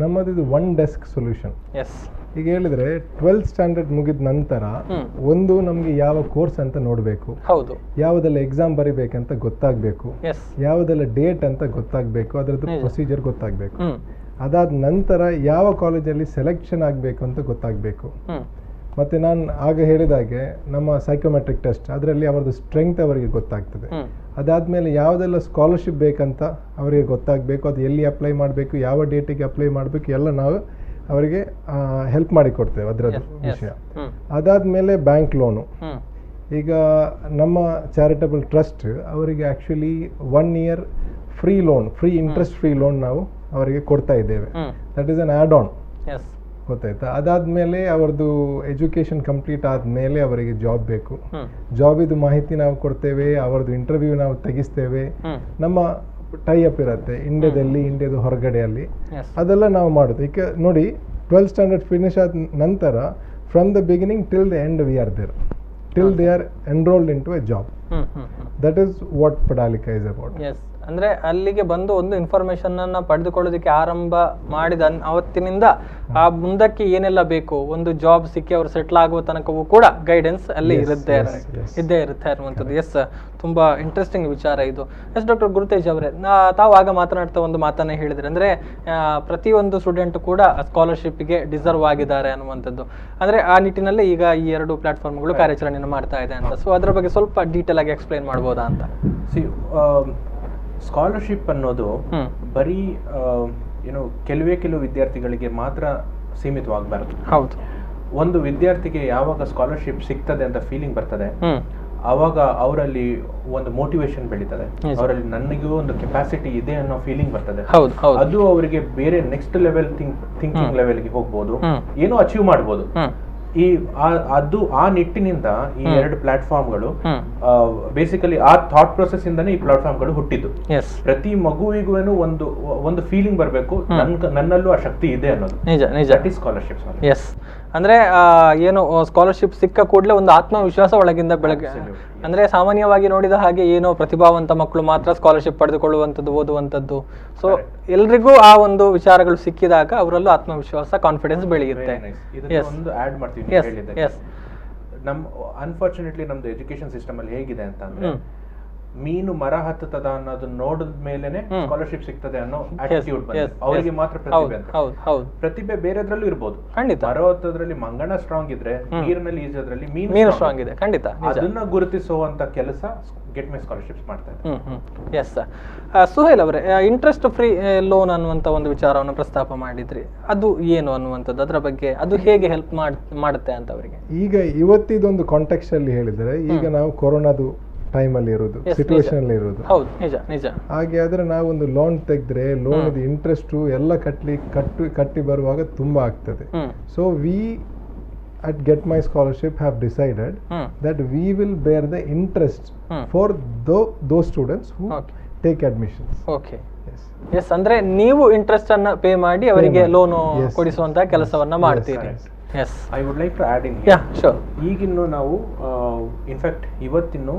ನಮ್ಮದು ಇದು ಒನ್ ಡೆಸ್ಕ್ ಸೊಲ್ಯೂಷನ್. ಈಗ ಹೇಳಿದ್ರೆ 12th ಸ್ಟ್ಯಾಂಡರ್ಡ್ ಮುಗಿದ ನಂತರ ಒಂದು ನಮ್ಗೆ ಯಾವ ಕೋರ್ಸ್ ಅಂತ ನೋಡಬೇಕು, ಯಾವುದೆಲ್ಲ ಎಕ್ಸಾಮ್ ಬರಿಬೇಕಂತ ಗೊತ್ತಾಗಬೇಕು, ಯಾವುದೆಲ್ಲ ಡೇಟ್ ಅಂತ ಗೊತ್ತಾಗಬೇಕು, ಅದರದ್ದು ಪ್ರೊಸೀಜರ್ ಗೊತ್ತಾಗಬೇಕು. ಅದಾದ ನಂತರ ಯಾವ ಕಾಲೇಜಲ್ಲಿ ಸೆಲೆಕ್ಷನ್ ಆಗಬೇಕು ಅಂತ ಗೊತ್ತಾಗಬೇಕು. ಮತ್ತು ನಾನು ಆಗ ಹೇಳಿದಾಗೆ ನಮ್ಮ ಸೈಕೋಮೆಟ್ರಿಕ್ ಟೆಸ್ಟ್ ಅದರಲ್ಲಿ ಅವರದ್ದು ಸ್ಟ್ರೆಂಗ್ತ್ ಅವರಿಗೆ ಗೊತ್ತಾಗ್ತದೆ. ಅದಾದಮೇಲೆ ಯಾವುದೆಲ್ಲ ಸ್ಕಾಲರ್ಶಿಪ್ ಬೇಕಂತ ಅವರಿಗೆ ಗೊತ್ತಾಗಬೇಕು, ಅದು ಎಲ್ಲಿ ಅಪ್ಲೈ ಮಾಡಬೇಕು, ಯಾವ ಡೇಟಿಗೆ ಅಪ್ಲೈ ಮಾಡಬೇಕು ಎಲ್ಲ ನಾವು ಅವರಿಗೆ ಹೆಲ್ಪ್ ಮಾಡಿ ಕೊಡ್ತೇವೆ ಅದರದ್ದು ವಿಷಯ. ಅದಾದಮೇಲೆ ಬ್ಯಾಂಕ್ ಲೋನು. ಈಗ ನಮ್ಮ ಚಾರಿಟಬಲ್ ಟ್ರಸ್ಟ್ ಅವರಿಗೆ actually 1 year free loan, free interest free loan ನಾವು ಅವರಿಗೆ ಕೊಡ್ತಾ ಇದ್ದೇವೆ. That is an add on, ಗೊತ್ತಾಯ್ತಾ. ಅದಾದಮೇಲೆ ಅವ್ರದ್ದು ಎಜುಕೇಷನ್ ಕಂಪ್ಲೀಟ್ ಆದಮೇಲೆ ಅವರಿಗೆ ಜಾಬ್ ಬೇಕು, ಜಾಬಿದು ಮಾಹಿತಿ ನಾವು ಕೊಡ್ತೇವೆ, ಅವ್ರದ್ದು ಇಂಟರ್ವ್ಯೂ ನಾವು ತೆಗಿಸ್ತೇವೆ. ನಮ್ಮ ಟೈ ಅಪ್ ಇರುತ್ತೆ ಇಂಡಿಯಾದಲ್ಲಿ, ಇಂಡಿಯಾದ ಹೊರಗಡೆಯಲ್ಲಿ, ಅದೆಲ್ಲ ನಾವು ಮಾಡೋದು. ಈಗ ನೋಡಿ 12th standard ಫಿನಿಶ್ ಆದ ನಂತರ from the beginning till the end we are there, till they are enrolled into a job. That is what Padalika is about. Yes. ಅಂದರೆ ಅಲ್ಲಿಗೆ ಬಂದು ಒಂದು ಇನ್ಫಾರ್ಮೇಷನನ್ನು ಪಡೆದುಕೊಳ್ಳೋದಕ್ಕೆ ಆರಂಭ ಮಾಡಿದ ಅವತ್ತಿನಿಂದ ಆ ಮುಂದಕ್ಕೆ ಏನೆಲ್ಲ ಬೇಕು, ಒಂದು ಜಾಬ್ ಸಿಕ್ಕಿ ಅವರು ಸೆಟ್ಲ್ ಆಗುವ ತನಕವೂ ಕೂಡ ಗೈಡೆನ್ಸ್ ಅಲ್ಲಿ ಇದ್ದೇ ಇರುತ್ತೆ ಅನ್ನುವಂಥದ್ದು. ಎಸ್, ತುಂಬ ಇಂಟ್ರೆಸ್ಟಿಂಗ್ ವಿಚಾರ ಇದು. ಎಸ್ ಡಾಕ್ಟರ್ ಗುರುತೇಜ್ ಅವರೇ, ತಾವು ಆಗ ಮಾತನಾಡ್ತಾ ಒಂದು ಮಾತನ್ನೇ ಹೇಳಿದ್ರೆ, ಅಂದರೆ ಪ್ರತಿಯೊಂದು ಸ್ಟೂಡೆಂಟ್ ಕೂಡ ಸ್ಕಾಲರ್ಶಿಪ್ಗೆ ಡಿಸರ್ವ್ ಆಗಿದ್ದಾರೆ ಅನ್ನುವಂಥದ್ದು. ಅಂದರೆ ಆ ನಿಟ್ಟಿನಲ್ಲಿ ಈಗ ಈ 2 ಪ್ಲಾಟ್ಫಾರ್ಮ್ಗಳು ಕಾರ್ಯಾಚರಣೆಯನ್ನು ಮಾಡ್ತಾ ಇದೆ ಅಂತ. ಸೊ ಅದರ ಬಗ್ಗೆ ಸ್ವಲ್ಪ ಡೀಟೇಲ್ ಆಗಿ ಎಕ್ಸ್ಪ್ಲೈನ್ ಮಾಡ್ಬೋದಾ ಅಂತ. ಸ್ಕಾಲರ್ಶಿಪ್ ಅನ್ನೋದು ಬರೀ ಏನು ಕೆಲವು ವಿದ್ಯಾರ್ಥಿಗಳಿಗೆ ಮಾತ್ರ ಸೀಮಿತವಾಗಬಾರದು. ಹೌದು. ಒಂದು ವಿದ್ಯಾರ್ಥಿಗೆ ಯಾವಾಗ ಸ್ಕಾಲರ್ಶಿಪ್ ಸಿಗ್ತದೆ ಅಂತ ಫೀಲಿಂಗ್ ಬರ್ತದೆ, ಆವಾಗ ಅವರಲ್ಲಿ ಒಂದು ಮೋಟಿವೇಶನ್ ಬೆಳೀತದೆ, ಅವರಲ್ಲಿ ನನಗೂ ಒಂದು ಕೆಪಾಸಿಟಿ ಇದೆ ಅನ್ನೋ ಫೀಲಿಂಗ್ ಬರ್ತದೆ. ಅದು ಅವರಿಗೆ ಬೇರೆ ನೆಕ್ಸ್ಟ್ ಲೆವೆಲ್ ಥಿಂಕಿಂಗ್ ಲೆವೆಲ್ಗೆ ಹೋಗ್ಬೋದು, ಏನೋ ಅಚೀವ್ ಮಾಡ್ಬೋದು. ಅದು ಆ ನಿಟ್ಟಿನಿಂದ ಈ 2 ಪ್ಲಾಟ್ಫಾರ್ಮ್ಗಳು ಬೇಸಿಕಲಿ ಆ ಥಾಟ್ ಪ್ರೊಸೆಸ್ ಇಂದಾನೆ ಈ ಪ್ಲಾಟ್ಫಾರ್ಮ್ಗಳು ಹುಟ್ಟಿದ್ದು. ಪ್ರತಿ ಮಗುವಿಗೂ ಒಂದು ಫೀಲಿಂಗ್ ಬರಬೇಕು, ನನ್ನಲ್ಲೂ ಆ ಶಕ್ತಿ ಇದೆ ಅನ್ನೋದು. ನಿಜ ಸ್ಕಾಲರ್ಶಿಪ್. ಎಸ್, ಅಂದ್ರೆ ಏನು ಸ್ಕಾಲರ್ಶಿಪ್ ಸಿಕ್ಕ ಕೂಡಲೇ ಒಂದು ಆತ್ಮವಿಶ್ವಾಸ ಒಳಗಿಂದ ಬೆಳಗ್ಗೆ, ಅಂದ್ರೆ ಸಾಮಾನ್ಯವಾಗಿ ನೋಡಿದ ಹಾಗೆ ಏನೋ ಪ್ರತಿಭಾವಂತ ಮಕ್ಕಳು ಮಾತ್ರ ಸ್ಕಾಲರ್ಶಿಪ್ ಪಡೆದುಕೊಳ್ಳುವಂಥದ್ದು, ಓದುವಂಥದ್ದು. ಸೊ ಎಲ್ರಿಗೂ ಆ ಒಂದು ವಿಚಾರಗಳು ಸಿಕ್ಕಿದಾಗ ಅವರಲ್ಲೂ ಆತ್ಮವಿಶ್ವಾಸ, ಕಾನ್ಫಿಡೆನ್ಸ್ ಬೆಳೆಯುತ್ತೆ. ಅನ್ಫಾರ್ಚುನೇಟ್ಲಿ ನಮ್ದು ಎಜುಕೇಶನ್ ಸಿಸ್ಟಮ್ ಅಲ್ಲಿ ಹೇಗಿದೆ ಅಂತ ಅಂದ್ರೆ, ಮೀನು ಮರ ಹತ್ತದ ಅನ್ನೋದನ್ನ ನೋಡಿದ ಮೇಲೆನೆ ಸ್ಕಾಲರ್ಶಿಪ್ ಸಿಗ್ತದೆ ಅನ್ನೋ ಆಟಿಟ್ಯೂಡ್ ಬಂದಿದೆ. ಅವರಿಗೆ ಮಾತ್ರ ಪ್ರತಿಭೆ ಅಂತ. ಪ್ರತಿಭೆ ಬೇರೆದ್ರಲ್ಲೂ ಇರ್ಬೋದು. ಮರ ಹತ್ತದ್ರಲ್ಲಿ ಮಂಗನ ಸ್ಟ್ರಾಂಗ್ ಇದ್ರೆ, ನೀರಿನಲ್ಲಿ ಈಜೋದ್ರಲ್ಲಿ ಮೀನು ಸ್ಟ್ರಾಂಗ್ ಇದೆ. ಖಂಡಿತ ಅದನ್ನ ಗುರುತಿಸುವಂತ ಕೆಲಸ ಗೆಟ್ ಮೈ ಸ್ಕಾಲರ್ಶಿಪ್ಸ್ ಮಾಡ್ತಾ ಇದೆ. ಎಸ್. ಸುಹೇಲ್ ಅವರೇ, ಇಂಟ್ರೆಸ್ಟ್ ಫ್ರೀ ಲೋನ್ ಅನ್ನುವಂತ ಒಂದು ವಿಚಾರವನ್ನು ಪ್ರಸ್ತಾಪ ಮಾಡಿದ್ರಿ, ಅದು ಏನು ಅನ್ನುವಂಥದ್ದು, ಅದರ ಬಗ್ಗೆ ಅದು ಹೇಗೆ ಹೆಲ್ಪ್ ಮಾಡುತ್ತೆ ಅಂತ ಅವರಿಗೆ? ಈಗ ಇವತ್ತಿದೊಂದು ಕಾಂಟೆಕ್ಸ್ಟ್ ಅಲ್ಲಿ ಹೇಳಿದ್ರೆ, ಈಗ ನಾವು ಕೊರೋನಾದು ಟೈಮಲ್ಲಿ ಇರೋದು, ಸಿಚುವೇಶನ್ ಅಲ್ಲಿ ಇರೋದು. ಹೌದು, ನಿಜ ನಿಜ. ಹಾಗೆ ಆದ್ರೆ ನಾವು ಒಂದು ಲೋನ್ ತೆಗೆದ್ರೆ ಲೋನ್ ಇಂಟ್ರೆಸ್ಟ್ ಎಲ್ಲ ಕಟ್ಟಿ ಬರುವಾಗ ತುಂಬಾ ಆಗ್ತದೆ. So we at Get My Scholarship have decided that we will bear the interest for those students who take admissions. Okay. Yes, ಅಂದ್ರೆ ನೀವು ಇಂಟ್ರೆಸ್ಟ್ ಅನ್ನ ಪೇ ಮಾಡಿ ಅವರಿಗೆ ಲೋನ್ ಕೊಡಿಸುವಂತ ಕೆಲಸವನ್ನ ಮಾಡ್ತೀರಿ. Yes, I would like to add in here. Yeah, sure. ಈಗಿನ್ನು ನಾವು in fact ಇವತ್ತಿನ್ನು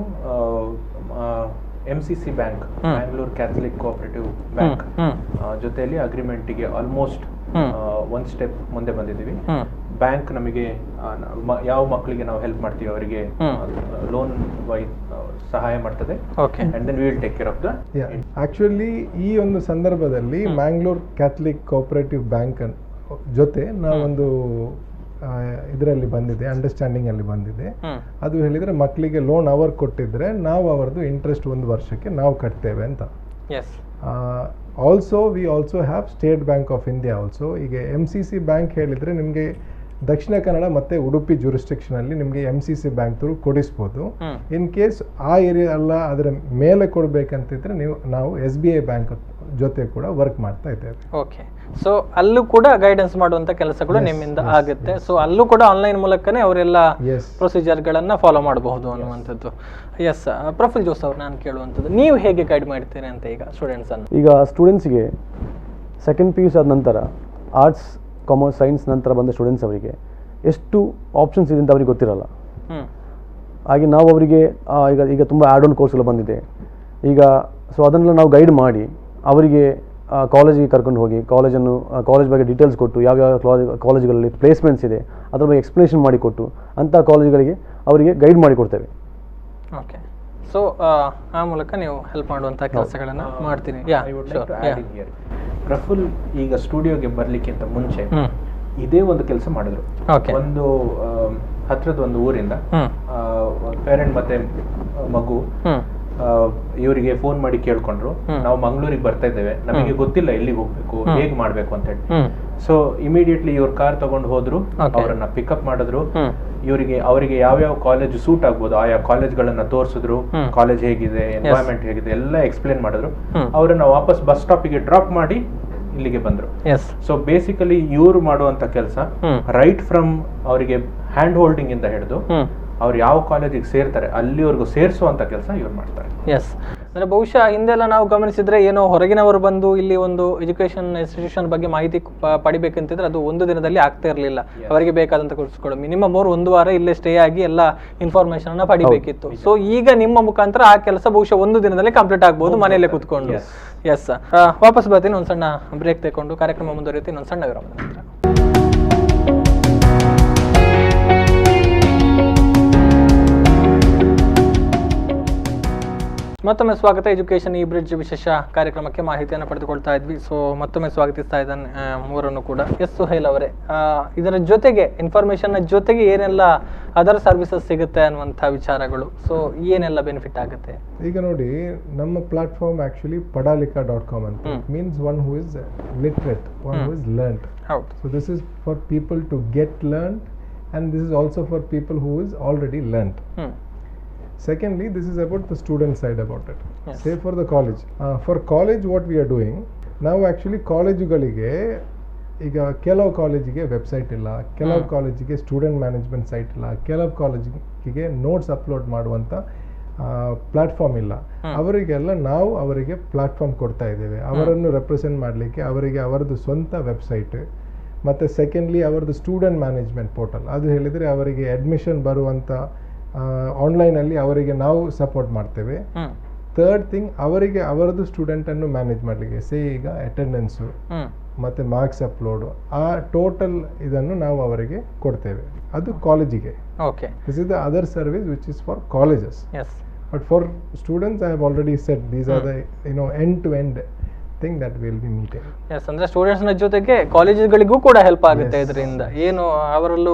MCC bank, Bangalore Catholic cooperative bank ಜೊತೆಯಲ್ಲಿ ಅಗ್ರಿಮೆಂಟ್ಗೆ ಆಲ್ಮೋಸ್ಟ್ ಒಂದು ಸ್ಟೆಪ್ ಮುಂದೆ ಬಂದಿದ್ದೀವಿ. ಬ್ಯಾಂಕ್ ನಮಗೆ ಯಾವ ಮಕ್ಕಳಿಗೆ ನಾವು ಹೆಲ್ಪ್ ಮಾಡ್ತೀವಿ ಅವರಿಗೆ ಲೋನ್ ಸಹಾಯ ಮಾಡ್ತದೆ. And then we will take care of the. Actually ಈ ಒಂದು ಸಂದರ್ಭದಲ್ಲಿ ಮ್ಯಾಂಗ್ಳೂರ್ ಕ್ಯಾಥಲಿಕ್ ಕೋಆಪರೇಟಿವ್ ಬ್ಯಾಂಕ್ ಜೊತೆ ನಾವೊಂದು ಇದರಲ್ಲಿ ಬಂದಿದೆ, ಅಂಡರ್ಸ್ಟ್ಯಾಂಡಿಂಗ್ ಅಲ್ಲಿ ಬಂದಿದೆ. ಅದು ಹೇಳಿದ್ರೆ ಮಕ್ಕಳಿಗೆ ಲೋನ್ ಅವರು ಕೊಟ್ಟಿದ್ರೆ ನಾವು ಅವರದ್ದು ಇಂಟ್ರೆಸ್ಟ್ 1 ವರ್ಷಕ್ಕೆ ನಾವು ಕಟ್ತೇವೆ ಅಂತ. Also we also have state bank of India also. ಈಗ MCC ಬ್ಯಾಂಕ್ ಹೇಳಿದ್ರೆ ನಿಮಗೆ ದಕ್ಷಿಣ ಕನ್ನಡ ಮತ್ತೆ ಉಡುಪಿ ಜೂರಿಸ್ಟಿಕ್ಷನ್ ಅಲ್ಲಿ ನಿಮಗೆ MCC ಬ್ಯಾಂಕ್ ಥ್ರೂ ಕೊಡಿಸ್ಬೋದು. ಇನ್ ಕೇಸ್ ಆ ಏರಿಯಾ ಅಲ್ಲ ಅದರ ಮೇಲೆ ಕೊಡ್ಬೇಕಂತಿದ್ರೆ ನಾವು SBI ಬ್ಯಾಂಕ್ ಜೊತೆ ಕೂಡ ವರ್ಕ್ ಮಾಡ್ತಾ ಇದ್ದೇವೆ. ಓಕೆ, ಸೊ ಅಲ್ಲೂ ಕೂಡ ಗೈಡೆನ್ಸ್ ಮಾಡುವಂತ ಕೆಲಸಗಳು ನಿಮ್ಮಿಂದ ಆಗುತ್ತೆ. ಸೊ ಅಲ್ಲೂ ಕೂಡ ಆನ್ಲೈನ್ ಮೂಲಕನೇ ಅವರೆಲ್ಲ ಪ್ರೊಸೀಜರ್ ಗಳನ್ನ ಫಾಲೋ ಮಾಡಬಹುದು ಅನ್ನುವಂಥದ್ದು. ಎಸ್, ಪ್ರಫುಲ್ ಜೋಸ್ ಅವ್ರು, ನಾನು ಕೇಳುವಂಥದ್ದು, ನೀವು ಹೇಗೆ ಗೈಡ್ ಮಾಡ್ತೀರಿ ಅಂತ ಈಗ ಸ್ಟೂಡೆಂಟ್ಸ್ ಅನ್ನು? ಈಗ ಸ್ಟೂಡೆಂಟ್ಸ್ಗೆ ಸೆಕೆಂಡ್ PUC ಆದ ನಂತರ ಆರ್ಟ್ಸ್, ಕಾಮರ್ಸ್, ಸೈನ್ಸ್ ನಂತರ ಬಂದ ಸ್ಟೂಡೆಂಟ್ಸ್ ಅವರಿಗೆ ಎಷ್ಟು ಆಪ್ಷನ್ಸ್ ಇದೆ ಅಂತ ಅವ್ರಿಗೆ ಗೊತ್ತಿರಲ್ಲ. ಹಾಗೆ ನಾವು ಅವರಿಗೆ ಈಗ ತುಂಬ ಆ್ಯಡ್ ಆನ್ ಕೋರ್ಸ್ಗಳು ಬಂದಿದೆ ಈಗ. ಸೊ ಅದನ್ನೆಲ್ಲ ನಾವು ಗೈಡ್ ಮಾಡಿ ಅವರಿಗೆ ಕಾಲೇಜಿಗೆ ಕರ್ಕೊಂಡು ಹೋಗಿ ಕಾಲೇಜ್ ಬಗ್ಗೆ ಡೀಟೇಲ್ಸ್ ಕೊಟ್ಟು, ಯಾವ್ಯಾವ ಕಾಲೇಜ್ಗಳಲ್ಲಿ ಪ್ಲೇಸ್ಮೆಂಟ್ಸ್ ಇದೆ ಅದ್ರ ಬಗ್ಗೆ ಎಕ್ಸ್ಪ್ಲನೇಷನ್ ಮಾಡಿಕೊಟ್ಟು ಅಂಥ ಕಾಲೇಜ್ಗಳಿಗೆ ಅವರಿಗೆ ಗೈಡ್ ಮಾಡಿಕೊಡ್ತೇವೆ. ಓಕೆ, ಸೊ ಆ ಮೂಲಕ ನೀವು ಹೆಲ್ಪ್ ಮಾಡುವಂಥ ಕೆಲಸಗಳನ್ನು ಮಾಡ್ತೀನಿ. ಪ್ರಫುಲ್ ಈಗ ಸ್ಟುಡಿಯೋಗೆ ಬರ್ಲಿಕ್ಕಿಂತ ಮುಂಚೆ ಇದೇ ಒಂದು ಕೆಲಸ ಮಾಡಿದ್ರು. ಒಂದು ಹತ್ರದ ಒಂದು ಊರಿಂದ ಪೇರೆಂಟ್ ಮತ್ತೆ ಮಗು ಇವರಿಗೆ ಫೋನ್ ಮಾಡಿ ಕೇಳ್ಕೊಂಡ್ರು, ನಾವು ಮಂಗಳೂರಿಗೆ ಬರ್ತಾ ಇದ್ದೇವೆ, ನಮಗೆ ಗೊತ್ತಿಲ್ಲ ಎಲ್ಲಿಗೆ ಹೋಗ್ಬೇಕು, ಹೇಗ್ ಮಾಡ್ಬೇಕು ಅಂತ ಹೇಳಿ. ಸೊ ಇಮಿಡಿಯೇಟ್ಲಿ ಇವ್ರ ಕಾರ್ ತಗೊಂಡು ಹೋದ್ರು, ಅವರನ್ನ ಪಿಕಪ್ ಮಾಡಿದ್ರು, ಅವರಿಗೆ ಯಾವ್ಯಾವ ಕಾಲೇಜ್ ಸೂಟ್ ಆಗ್ಬೋದು ಆಯಾ ಕಾಲೇಜ್ಗಳನ್ನ ತೋರಿಸಿದ್ರು, ಕಾಲೇಜ್ ಹೇಗಿದೆ, ಎನ್ವೈರನ್ಮೆಂಟ್ ಹೇಗಿದೆ ಎಲ್ಲ ಎಕ್ಸ್ಪ್ಲೇನ್ ಮಾಡಿದ್ರು. ಅವರನ್ನ ವಾಪಸ್ ಬಸ್ ಸ್ಟಾಪಿಗೆ ಡ್ರಾಪ್ ಮಾಡಿ ಇಲ್ಲಿಗೆ ಬಂದ್ರು. ಸೊ ಬೇಸಿಕಲಿ ಇವ್ರು ಮಾಡುವಂತ ಕೆಲಸ ರೈಟ್ ಫ್ರಮ್ ಅವರಿಗೆ ಹ್ಯಾಂಡ್ ಹೋಲ್ಡಿಂಗ್ ಇಂದ ಹಿಡಿದು ಅವ್ರು ಯಾವ ಕಾಲೇಜಿಗೆ ಸೇರ್ತಾರೆ ಅಲ್ಲಿವರೆಗೂ ಸೇರಿಸುವಂತ ಕೆಲಸ ಇವ್ರು ಮಾಡ್ತಾರೆ. ಎಸ್, ಅಂದ್ರೆ ಬಹುಶಃ ಹಿಂದೆಲ್ಲ ನಾವು ಗಮನಿಸಿದ್ರೆ ಏನೋ ಹೊರಗಿನವರು ಬಂದು ಇಲ್ಲಿ ಒಂದು ಎಜುಕೇಶನ್ ಇನ್ಸ್ಟಿಟ್ಯೂಷನ್ ಬಗ್ಗೆ ಮಾಹಿತಿ ಪಡಿಬೇಕಂತಿದ್ರೆ ಅದು ಒಂದು ದಿನದಲ್ಲಿ ಆಗ್ತಾ ಇರಲಿಲ್ಲ. ಅವರಿಗೆ ಬೇಕಾದಂತ ಕೋರ್ಸ್ಗಳು ಮಿನಿಮಮ್ ಅವರು ಒಂದು ವಾರ ಇಲ್ಲೇ ಸ್ಟೇ ಆಗಿ ಎಲ್ಲ ಇನ್ಫಾರ್ಮೇಶನ್ ಅನ್ನ ಪಡಿಬೇಕಿತ್ತು. ಸೊ ಈಗ ನಿಮ್ಮ ಮುಖಾಂತರ ಆ ಕೆಲಸ ಬಹುಶಃ ಒಂದು ದಿನದಲ್ಲಿ ಕಂಪ್ಲೀಟ್ ಆಗ್ಬಹುದು ಮನೆಯಲ್ಲೇ ಕುತ್ಕೊಂಡು. ಎಸ್, ವಾಪಸ್ ಬರ್ತೀನಿ, ಒಂದು ಸಣ್ಣ ಬ್ರೇಕ್ ತಗೊಂಡು ಕಾರ್ಯಕ್ರಮ ಮುಂದುವರಿಯುತ್ತೆ ಇನ್ನೊಂದು ಸಣ್ಣ ವಿರಾಮದ ನಂತರ. ಮತ್ತೊಮ್ಮೆ ಸ್ವಾಗತ. ಎಜುಕೇಶನ್ ಈ ಬ್ರಿಡ್ಜ್ ವಿಶೇಷ ಕಾರ್ಯಕ್ರಮಕ್ಕೆ ಮಾಹಿತಿಯನ್ನು ಪಡೆದುಕೊಳ್ತಾ ಇದ್ವಿ. ಸೊ ಮತ್ತೊಮ್ಮೆ ಸ್ವಾಗತಿಸ್ತಾ ಇದ್ದಾನೆ ಮೂವರನ್ನು ಕೂಡ. ಎಸ್ ಸುಹೇಲ್ ಅವರೇ, ಇದರ ಜೊತೆಗೆ ಇನ್ಫಾರ್ಮೇಶನ್ ಜೊತೆಗೆ ಏನೆಲ್ಲ ಅದರ್ ಸರ್ವಿಸಸ್ ಸಿಗುತ್ತೆ ಅನ್ನುವಂಥ ವಿಚಾರಗಳು, ಸೊ ಏನೆಲ್ಲ ಬೆನಿಫಿಟ್ ಆಗುತ್ತೆ? ಈಗ ನೋಡಿ, ನಮ್ಮ ಪ್ಲಾಟ್ಫಾರ್ಮ್ ಆಕ್ಚುಲಿ padalika.com ಅಂತ means one who is literate, one who is learned. ಹೌದು. So this is for people to get learned and this is also for people who is already learned. Secondly, this is about the student side about it. Yes. Say for the college. For college what we are doing, now actually ಕಾಲೇಜುಗಳಿಗೆ ಈಗ ಕೆಲವು ಕಾಲೇಜಿಗೆ website ಇಲ್ಲ, ಕೆಲವು ಕಾಲೇಜಿಗೆ student management site ಇಲ್ಲ, ಕೆಲವು ಕಾಲೇಜಿಗೆ ನೋಟ್ಸ್ ಅಪ್ಲೋಡ್ ಮಾಡುವಂಥ ಪ್ಲಾಟ್ಫಾರ್ಮ್ ಇಲ್ಲ. ಅವರಿಗೆಲ್ಲ ನಾವು ಅವರಿಗೆ ಪ್ಲಾಟ್ಫಾರ್ಮ್ ಕೊಡ್ತಾ ಇದ್ದೇವೆ, ಅವರನ್ನು ರೆಪ್ರೆಸೆಂಟ್ ಮಾಡಲಿಕ್ಕೆ ಅವರಿಗೆ ಅವರದ್ದು ಸ್ವಂತ ವೆಬ್ಸೈಟ್, ಮತ್ತು ಸೆಕೆಂಡ್ಲಿ ಅವರದ್ದು ಸ್ಟೂಡೆಂಟ್ ಮ್ಯಾನೇಜ್ಮೆಂಟ್ ಪೋರ್ಟಲ್. ಅದು ಹೇಳಿದರೆ ಅವರಿಗೆ ಅಡ್ಮಿಷನ್ ಬರುವಂಥ ಆನ್ಲೈನಲ್ಲಿ ಅವರಿಗೆ ನಾವು ಸಪೋರ್ಟ್ ಮಾಡ್ತೇವೆ. ಥರ್ಡ್ ಥಿಂಗ್, ಅವರಿಗೆ ಅವರದ್ದು ಸ್ಟೂಡೆಂಟನ್ನು ಮ್ಯಾನೇಜ್ ಮಾಡಲಿಕ್ಕೆ ಈಗ ಅಟೆಂಡೆನ್ಸು ಮತ್ತು ಮಾರ್ಕ್ಸ್ ಅಪ್ಲೋಡು, ಆ ಟೋಟಲ್ ಇದನ್ನು ನಾವು ಅವರಿಗೆ ಕೊಡ್ತೇವೆ. ಅದು ಕಾಲೇಜಿಗೆ. Okay, this is the other service which is for colleges. But for students I have already set these are the end to end thing that will be meeting. Yes, ಅಂದ್ರೆ students ನ ಜೊತೆಗೆ ಕಾಲೇಜುಗಳಿಗೂ ಕೂಡ ಹೆಲ್ಪ್ ಆಗುತ್ತೆ ಇದರಿಂದ. ಏನು ಅವರಲ್ಲೂ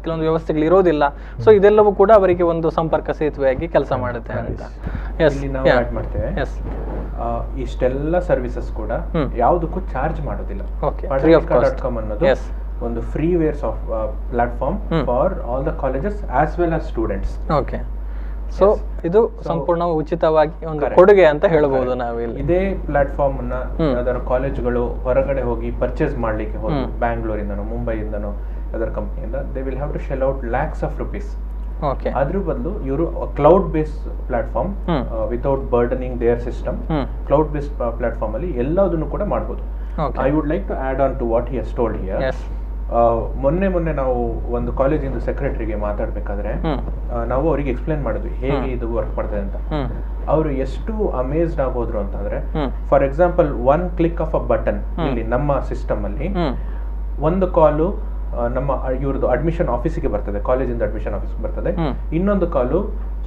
ಕೆಲವೊಂದು ವ್ಯವಸ್ಥೆಗಳು ಇರೋದಿಲ್ಲ, ಸೊ ಇದೆಲ್ಲವೂ ಕೂಡ ಅವರಿಗೆ ಒಂದು ಸಂಪರ್ಕ ಸೇತುವೆಯಾಗಿ ಕೆಲಸ ಮಾಡುತ್ತೆ ಅಂತ. ನಾವು ಆಡ್ ಮಾಡ್ತೇವೆ. ಇಷ್ಟೆಲ್ಲ ಸರ್ವಿಸಸ್ ಕೂಡ ಯಾವುದಕ್ಕೂ ಚಾರ್ಜ್ ಮಾಡೋದಿಲ್ಲ. padalika.com ಅನ್ನೋದು ಒಂದು free wares of platform for all the colleges as well as students. Okay, so ಇದು ಸಂಪೂರ್ಣ ಉಚಿತವಾಗಿ ಒಂದು ಕೊಡುಗೆ ಅಂತ ಹೇಳ್ಬೋದು ನಾವಿಲ್ಲಿ. ಇದೇ ಪ್ಲಾಟ್ಫಾರ್ಮ್ ಅನ್ನ ಅದರ ಕಾಲೇಜುಗಳು ಹೊರಗಡೆ ಹೋಗಿ ಪರ್ಚೇಸ್ ಮಾಡ್ಲಿಕ್ಕೆ ಹೋಗಿ ಬ್ಯಾಂಗ್ಳೂರಿಂದನೋ ಮುಂಬೈಯಿಂದನೋ ಅದರ ಕಂಪ್ನಿಯಿಂದ they will have to shell out lakhs of rupees. ಅದ್ರ ಬದಲು ಇವರು cloud based platform without burdening their system, cloud based platform ಅಲ್ಲಿ ಎಲ್ಲದನ್ನು ಕೂಡ ಮಾಡಬಹುದು. I would like to add on to what he has told here. ಮೊನ್ನೆ ನಾವು ಒಂದು ಕಾಲೇಜಿಂದ ಸೆಕ್ರೆಟರಿಗೆ ಮಾತಾಡ್ಬೇಕಾದ್ರೆ ನಾವು ಅವರಿಗೆ ಎಕ್ಸ್ಪ್ಲೇನ್ ಮಾಡಿದ್ವಿ ಹೇಗೆ ಇದು ವರ್ಕ್ ಮಾಡ್ತದೆ ಅಂತ. ಅವರು ಎಷ್ಟು ಅಮೇಜ್ಡ್ ಆಗೋದ್ರು ಅಂತಂದ್ರೆ, for example one click of a button ಇಲ್ಲಿ ನಮ್ಮ ಸಿಸ್ಟಮ್ ಅಲ್ಲಿ ಒಂದು ಕಾಲು ನಮ್ಮ ಇವ್ರದ್ದು ಅಡ್ಮಿಷನ್ ಆಫೀಸಿಗೆ ಬರ್ತದೆ, ಕಾಲೇಜಿಂದ ಅಡ್ಮಿಷನ್ ಆಫೀಸ್ ಬರ್ತದೆ, ಇನ್ನೊಂದು ಕಾಲು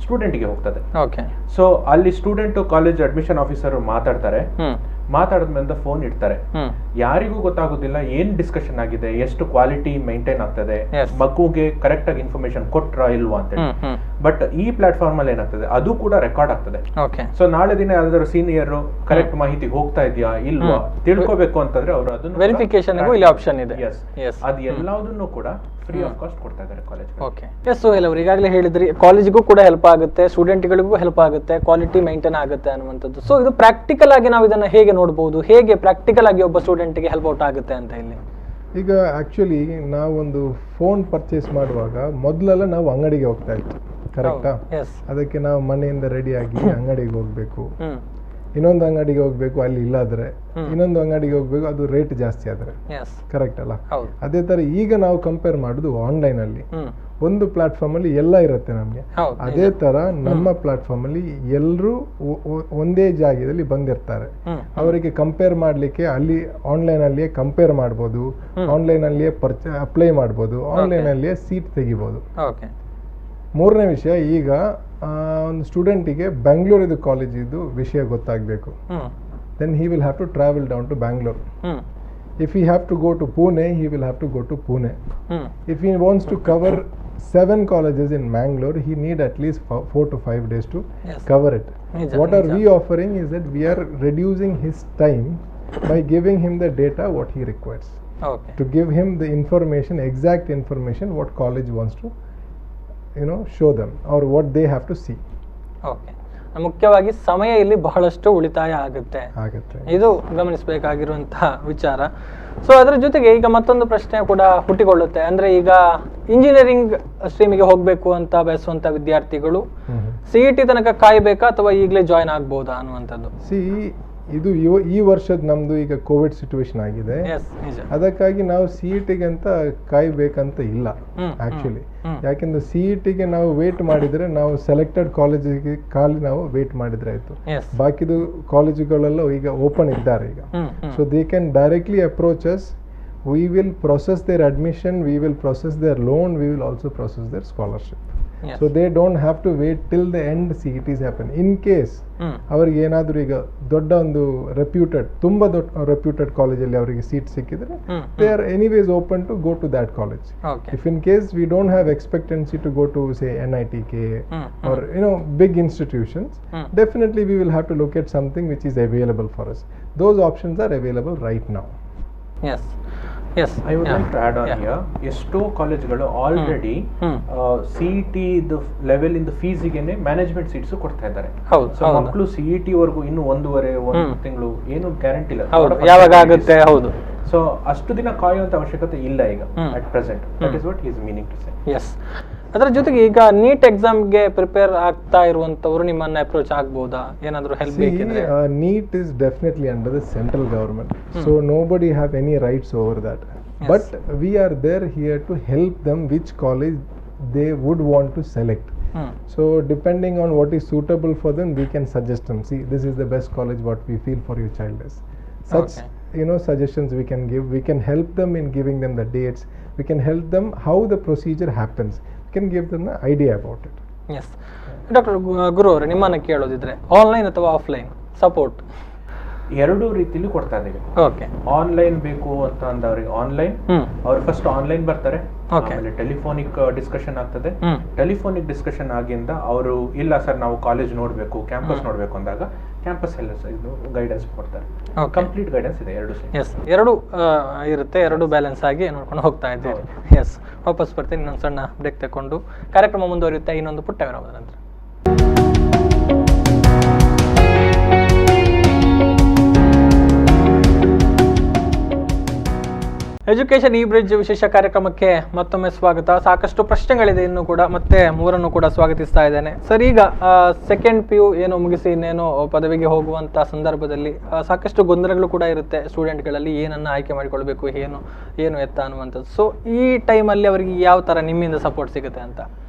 ಸ್ಟೂಡೆಂಟ್ಗೆ ಹೋಗ್ತದೆ. ಸೊ ಅಲ್ಲಿ ಸ್ಟೂಡೆಂಟ್ ಕಾಲೇಜ್ ಅಡ್ಮಿಷನ್ ಆಫೀಸರ್ ಮಾತಾಡ್ತಾರೆ, ಮಾತಾಡಿದ್ಮೇಲೆ ಫೋನ್ ಇಡ್ತಾರೆ, ಯಾರಿಗೂ ಗೊತ್ತಾಗೋದಿಲ್ಲ ಏನ್ ಡಿಸ್ಕಷನ್ ಆಗಿದೆ, ಎಷ್ಟು ಕ್ವಾಲಿಟಿ ಮೇಂಟೈನ್ ಆಗ್ತದೆ, ಮಗುಗೆ ಕರೆಕ್ಟ್ ಆಗಿ ಇನ್ಫಾರ್ಮೇಶನ್ ಕೊಟ್ರಾ ಇಲ್ವಾ ಅಂತ. ಬಟ್ ಈ ಪ್ಲಾಟ್ಫಾರ್ಮ್ ಅಲ್ಲಿ ಏನಾಗ್ತದೆ, ಅದು ಕೂಡ ರೆಕಾರ್ಡ್ ಆಗ್ತದೆ. ಸೊ ನಾಳೆ ದಿನ ಯಾವ್ದಾದ್ರು ಸೀನಿಯರ್ ಕರೆಕ್ಟ್ ಮಾಹಿತಿ ಹೋಗ್ತಾ ಇದೆಯಾ ಇಲ್ವಾ ತಿಳ್ಕೊಬೇಕು ಅಂತಂದ್ರೆ ಅವರು ಅದನ್ನು ವೆರಿಫಿಕೇಶನ್ ಇಲ್ಲಿ ಆಪ್ಷನ್ ಇದೆ. ಅದು ಎಲ್ಲದನ್ನು ಕೂಡ ಫ್ರೀ ಆಫ್ ಕಾಸ್ಟ್ ಕೊಡ್ತಾ ಇದ್ದಾರೆ ಕಾಲೇಜ್. ಓಕೆ, ಎಸ್ ಸುಹೇಲ್ ಅವರು ಈಗಾಗಲೇ ಹೇಳಿದ್ರಿ ಕಾಲೇಜಿಗೂ ಕೂಡ ಹೆಲ್ಪ್ ಆಗುತ್ತೆ, ಸ್ಟೂಡೆಂಟ್ಗಳಿಗೂ ಹೆಲ್ಪ್ ಆಗುತ್ತೆ, ಕ್ವಾಲಿಟಿ ಮೇಂಟೈನ್ ಆಗುತ್ತೆ ಅನ್ನುವಂಥದ್ದು. ಸೊ ಇದು ಪ್ರಾಕ್ಟಿಕಲ್ ಆಗಿ ನಾವು ಇದನ್ನ ಹೇಗೆ ನೋಡಬಹುದು, ಹೇಗೆ ಪ್ರಾಕ್ಟಿಕಲ್ ಆಗಿ ಒಬ್ಬ ಸ್ಟೂಡೆಂಟ್ಗೆ ಹೆಲ್ಪ್ ಔಟ್ ಆಗುತ್ತೆ ಅಂತ ಇಲ್ಲಿ? ಈಗ ಆಕ್ಚುಲಿ ನಾವೊಂದು ಫೋನ್ ಪರ್ಚೇಸ್ ಮಾಡುವಾಗ ಮೊದಲೆಲ್ಲ ನಾವು ಅಂಗಡಿಗೆ ಹೋಗ್ತಾ ಇತ್ತು, ಕರೆಕ್ಟಾ? ಅದಕ್ಕೆ ನಾವು ಮನೆಯಿಂದ ರೆಡಿಯಾಗಿ ಅಂಗಡಿಗೆ ಹೋಗ್ಬೇಕು, ಇನ್ನೊಂದು ಅಂಗಡಿಗೆ ಹೋಗ್ಬೇಕು, ಅಲ್ಲಿ ಇಲ್ಲಾದ್ರೆ ಇನ್ನೊಂದು ಅಂಗಡಿಗೆ ಹೋಗ್ಬೇಕು, ಅದು ರೇಟ್ ಜಾಸ್ತಿ ಆದ್ರೆ, ಕರೆಕ್ಟ್ ಅಲ್ಲ? ಅದೇ ತರ ಈಗ ನಾವು ಕಂಪೇರ್ ಮಾಡುದು ಆನ್ಲೈನ್ ಅಲ್ಲಿ ಒಂದು ಪ್ಲಾಟ್ಫಾರ್ಮ್ ಅಲ್ಲಿ ಎಲ್ಲ ಇರುತ್ತೆ ನಮ್ಗೆ. ಅದೇ ತರ ನಮ್ಮ ಪ್ಲಾಟ್ಫಾರ್ಮ್ ಅಲ್ಲಿ ಎಲ್ಲರೂ ಒಂದೇ ಜಾಗದಲ್ಲಿ ಬಂದಿರ್ತಾರೆ. ಅವರಿಗೆ ಕಂಪೇರ್ ಮಾಡ್ಲಿಕ್ಕೆ ಅಲ್ಲಿ ಆನ್ಲೈನ್ ಅಲ್ಲಿಯೇ ಕಂಪೇರ್ ಮಾಡ್ಬೋದು, ಆನ್ಲೈನ್ ಅಲ್ಲಿಯೇ ಅಪ್ಲೈ ಮಾಡ್ಬೋದು, ಆನ್ಲೈನ್ ಅಲ್ಲಿಯೇ ಸೀಟ್ ತೆಗಿಬಹುದು. ಮೂರನೇ ವಿಷಯ, ಈಗ ಒಂದು ಸ್ಟೂಡೆಂಟಿಗೆ ಬೆಂಗಳೂರಿದು ಕಾಲೇಜಿದು ವಿಷಯ ಗೊತ್ತಾಗಬೇಕು, then he will have to travel down to Bangalore. If he have to go to Pune, he will have to go to Pune. If he wants to cover 7 colleges in Bangalore, he need at least 4 to 5 days to Yes. cover it. Nija, What are nija. we offering is that we are reducing his time by giving him the data what he requires, okay to give him the information, exact information what college wants to show them or what they have to see. Okay ಮುಖ್ಯವಾಗಿ ಸಮಯ ಇಲ್ಲಿ ಬಹಳಷ್ಟು ಉಳಿತಾಯ ಆಗುತ್ತೆ, ಆಗತ್ತೆ. ಇದು ಗಮನಿಸಬೇಕಾಗಿರುವಂತಹ ವಿಚಾರ. So ಅದರ ಜೊತೆಗೆ ಈಗ ಮತ್ತೊಂದು ಪ್ರಶ್ನೆ ಕೂಡ ಹುಟ್ಟಿಕೊಳ್ಳುತ್ತೆ. ಅಂದ್ರೆ ಈಗ ಇಂಜಿನಿಯರಿಂಗ್ ಸ್ಟ್ರೀಮಿಗೆ ಹೋಗಬೇಕು ಅಂತ ಬಯಸುವಂತ ವಿದ್ಯಾರ್ಥಿಗಳು CET ತನಕ ಕಾಯಬೇಕಾ ಅಥವಾ ಈಗಲೇ ಜಾಯಿನ್ ಆಗ್ಬೋದಾ ಅನ್ನುವಂಥದ್ದು. ಇದು ಈ ವರ್ಷದ ನಮ್ದು ಈಗ ಕೋವಿಡ್ ಸಿಚುವೇಶನ್ ಆಗಿದೆ, ಎಸ್ ನಿಜ. ಅದಕ್ಕಾಗಿ ನಾವು CETಗೆ ಅಂತ ಕಾಯ್ಬೇಕಂತ ಇಲ್ಲ ಆಕ್ಚುಲಿ. ಯಾಕೆಂದ್ರೆ CETಗೆ ನಾವು ವೇಟ್ ಮಾಡಿದ್ರೆ ನಾವು ಸೆಲೆಕ್ಟೆಡ್ ಕಾಲೇಜಿಗೆ ಖಾಲಿ ನಾವು ವೇಟ್ ಮಾಡಿದ್ರೆ ಆಯ್ತು. ಎಸ್ ಬಾಕಿದು ಕಾಲೇಜುಗಳೆಲ್ಲ ಈಗ ಓಪನ್ ಇದ್ದಾರೆ ಈಗ. So they can directly approach us. We will process their admission, we will process their loan, we will also process their scholarship. Yes. So they don't have to wait till the end CETs happen. In case ಅವರಿಗೆ ಏನಾದರೂ ಈಗ ದೊಡ್ಡ ಒಂದು ತುಂಬ ದೊಡ್ಡ reputed ಕಾಲೇಜಲ್ಲಿ ಅವರಿಗೆ seat ಸಿಕ್ಕಿದ್ರೆ they are anyways open to go to that college. Okay If in case we don't have expectancy to go to say NITK or big institutions, definitely we will have to look at something which is available for us. Those options are available right now. Yes yes I would like to add on here, ಎಷ್ಟೋ ಕಾಲೇಜ್ಗಳು already CET level ಇಂದ ಫೀಸಿಗೆನೆ management seats ಕೊಡ್ತಾ ಇದ್ದಾರೆ. ಹೌದು so ಮಕ್ಕಳು CET ವರೆಗೂ ಇನ್ನು 1 ತಿಂಗಳು ಏನು ಗ್ಯಾರಂಟಿ ಇಲ್ಲ ಹೌದು ಯಾವಾಗ ಆಗುತ್ತೆ. ಹೌದು ಸೊ ಅಷ್ಟು ದಿನ ಕಾಯುವಂತ ಅವಶ್ಯಕತೆ ಇಲ್ಲ ಈಗ at present. That is what he is meaning to say. Yes ಅದರ ಜೊತೆಗೆ ಈಗ ನೀಟ್ ಎಕ್ಸಾಮ್ಗೆ ಪ್ರಿಪೇರ್ ಆಗ್ತಾ ಇರುವಂತವರು ನಿಮ್ಮನ್ನ ಅಪ್ರೋಚ್ ಆಗ್ಬೋದಾ? ಏನಾದರೂ ಹೆಲ್ಪ್ ಬೇಕಿದ್ರೆ? NEET is definitely under the central government, so nobody have any rights over that. But we are there here to help them which college they would want to select. So depending on what is suitable for them, we can suggest them. See, this is the best college what we feel for your child is. Such suggestions we can give. We can help them in giving them the dates. We can help them how the procedure happens. We can give them the idea about it. Yes doctor Guru ಅವರೇ, ನಿಮ್ಮನ್ನ ಕೇಳೋದಿದ್ರೆ online ಅಥವಾ offline support ಎರಡೂ ರೀತಿಲಿ ಕೊಡ್ತಾ ಇದ್ದೀವಿ. Okay online ಬೇಕು ಅಂತ ಅಂದವ್ರಿಗೆ ಆನ್ಲೈನ್, ಅವ್ರು ಫಸ್ಟ್ ಆನ್ಲೈನ್ ಬರ್ತಾರೆ, ಆಮೇಲೆ ಟೆಲಿಫೋನಿಕ್ ಡಿಸ್ಕಷನ್ ಆಗ್ತದೆ. ಟೆಲಿಫೋನಿಕ್ ಡಿಸ್ಕಷನ್ ಆಗಿಂದ ಅವರು ಇಲ್ಲ ಸರ್ ನಾವು ಕಾಲೇಜ್ ನೋಡ್ಬೇಕು, ಕ್ಯಾಂಪಸ್ ನೋಡ್ಬೇಕು ಅಂದಾಗ ಕ್ಯಾಂಪಸ್ ಎಲ್ಲ ಇದು ಗೈಡೆನ್ಸ್ ಕೊಡ್ತಾರೆ. ಕಂಪ್ಲೀಟ್ ಗೈಡೆನ್ಸ್ ಇದೆ ಎರಡು ಸೈಡ್. ಎಸ್ ಎರಡು ಇರುತ್ತೆ, ಎರಡು ಬ್ಯಾಲೆನ್ಸ್ ಆಗಿ ನೋಡ್ಕೊಂಡು ಹೋಗ್ತಾ ಇದ್ದೀವಿ. ಎಸ್ ವಾಪಸ್ ಬರ್ತೀನಿ, ಇನ್ನೊಂದು ಸಣ್ಣ ಬ್ರೇಕ್ ತಗೊಂಡು ಕಾರ್ಯಕ್ರಮ ಮುಂದುವರಿಯುತ್ತೆ ಇನ್ನೊಂದು ಪುಟ್ಟ ವಿರಾಮದ ನಂತರ. ಎಜುಕೇಶನ್ ಈ ಬ್ರಿಡ್ಜ್ ವಿಶೇಷ ಕಾರ್ಯಕ್ರಮಕ್ಕೆ ಮತ್ತೊಮ್ಮೆ ಸ್ವಾಗತ. ಸಾಕಷ್ಟು ಪ್ರಶ್ನೆಗಳಿದೆ ಇನ್ನು ಕೂಡ, ಮತ್ತೆ ಮೂರನ್ನು ಕೂಡ ಸ್ವಾಗತಿಸ್ತಾ ಇದ್ದೇನೆ. ಸರ್, ಈಗ ಸೆಕೆಂಡ್ PU ಏನೋ ಮುಗಿಸಿ ಇನ್ನೇನೋ ಪದವಿಗೆ ಹೋಗುವಂತ ಸಂದರ್ಭದಲ್ಲಿ ಸಾಕಷ್ಟು ಗೊಂದಲಗಳು ಕೂಡ ಇರುತ್ತೆ ಸ್ಟೂಡೆಂಟ್ಗಳಲ್ಲಿ, ಏನನ್ನ ಆಯ್ಕೆ ಮಾಡಿಕೊಳ್ಬೇಕು, ಏನು ಎತ್ತ ಅನ್ನುವಂಥದ್ದು. ಸೊ ಈ ಟೈಮಲ್ಲಿ ಅವರಿಗೆ ಯಾವ ತರ ನಿಮ್ಮಿಂದ ಸಪೋರ್ಟ್ ಸಿಗುತ್ತೆ ಅಂತ?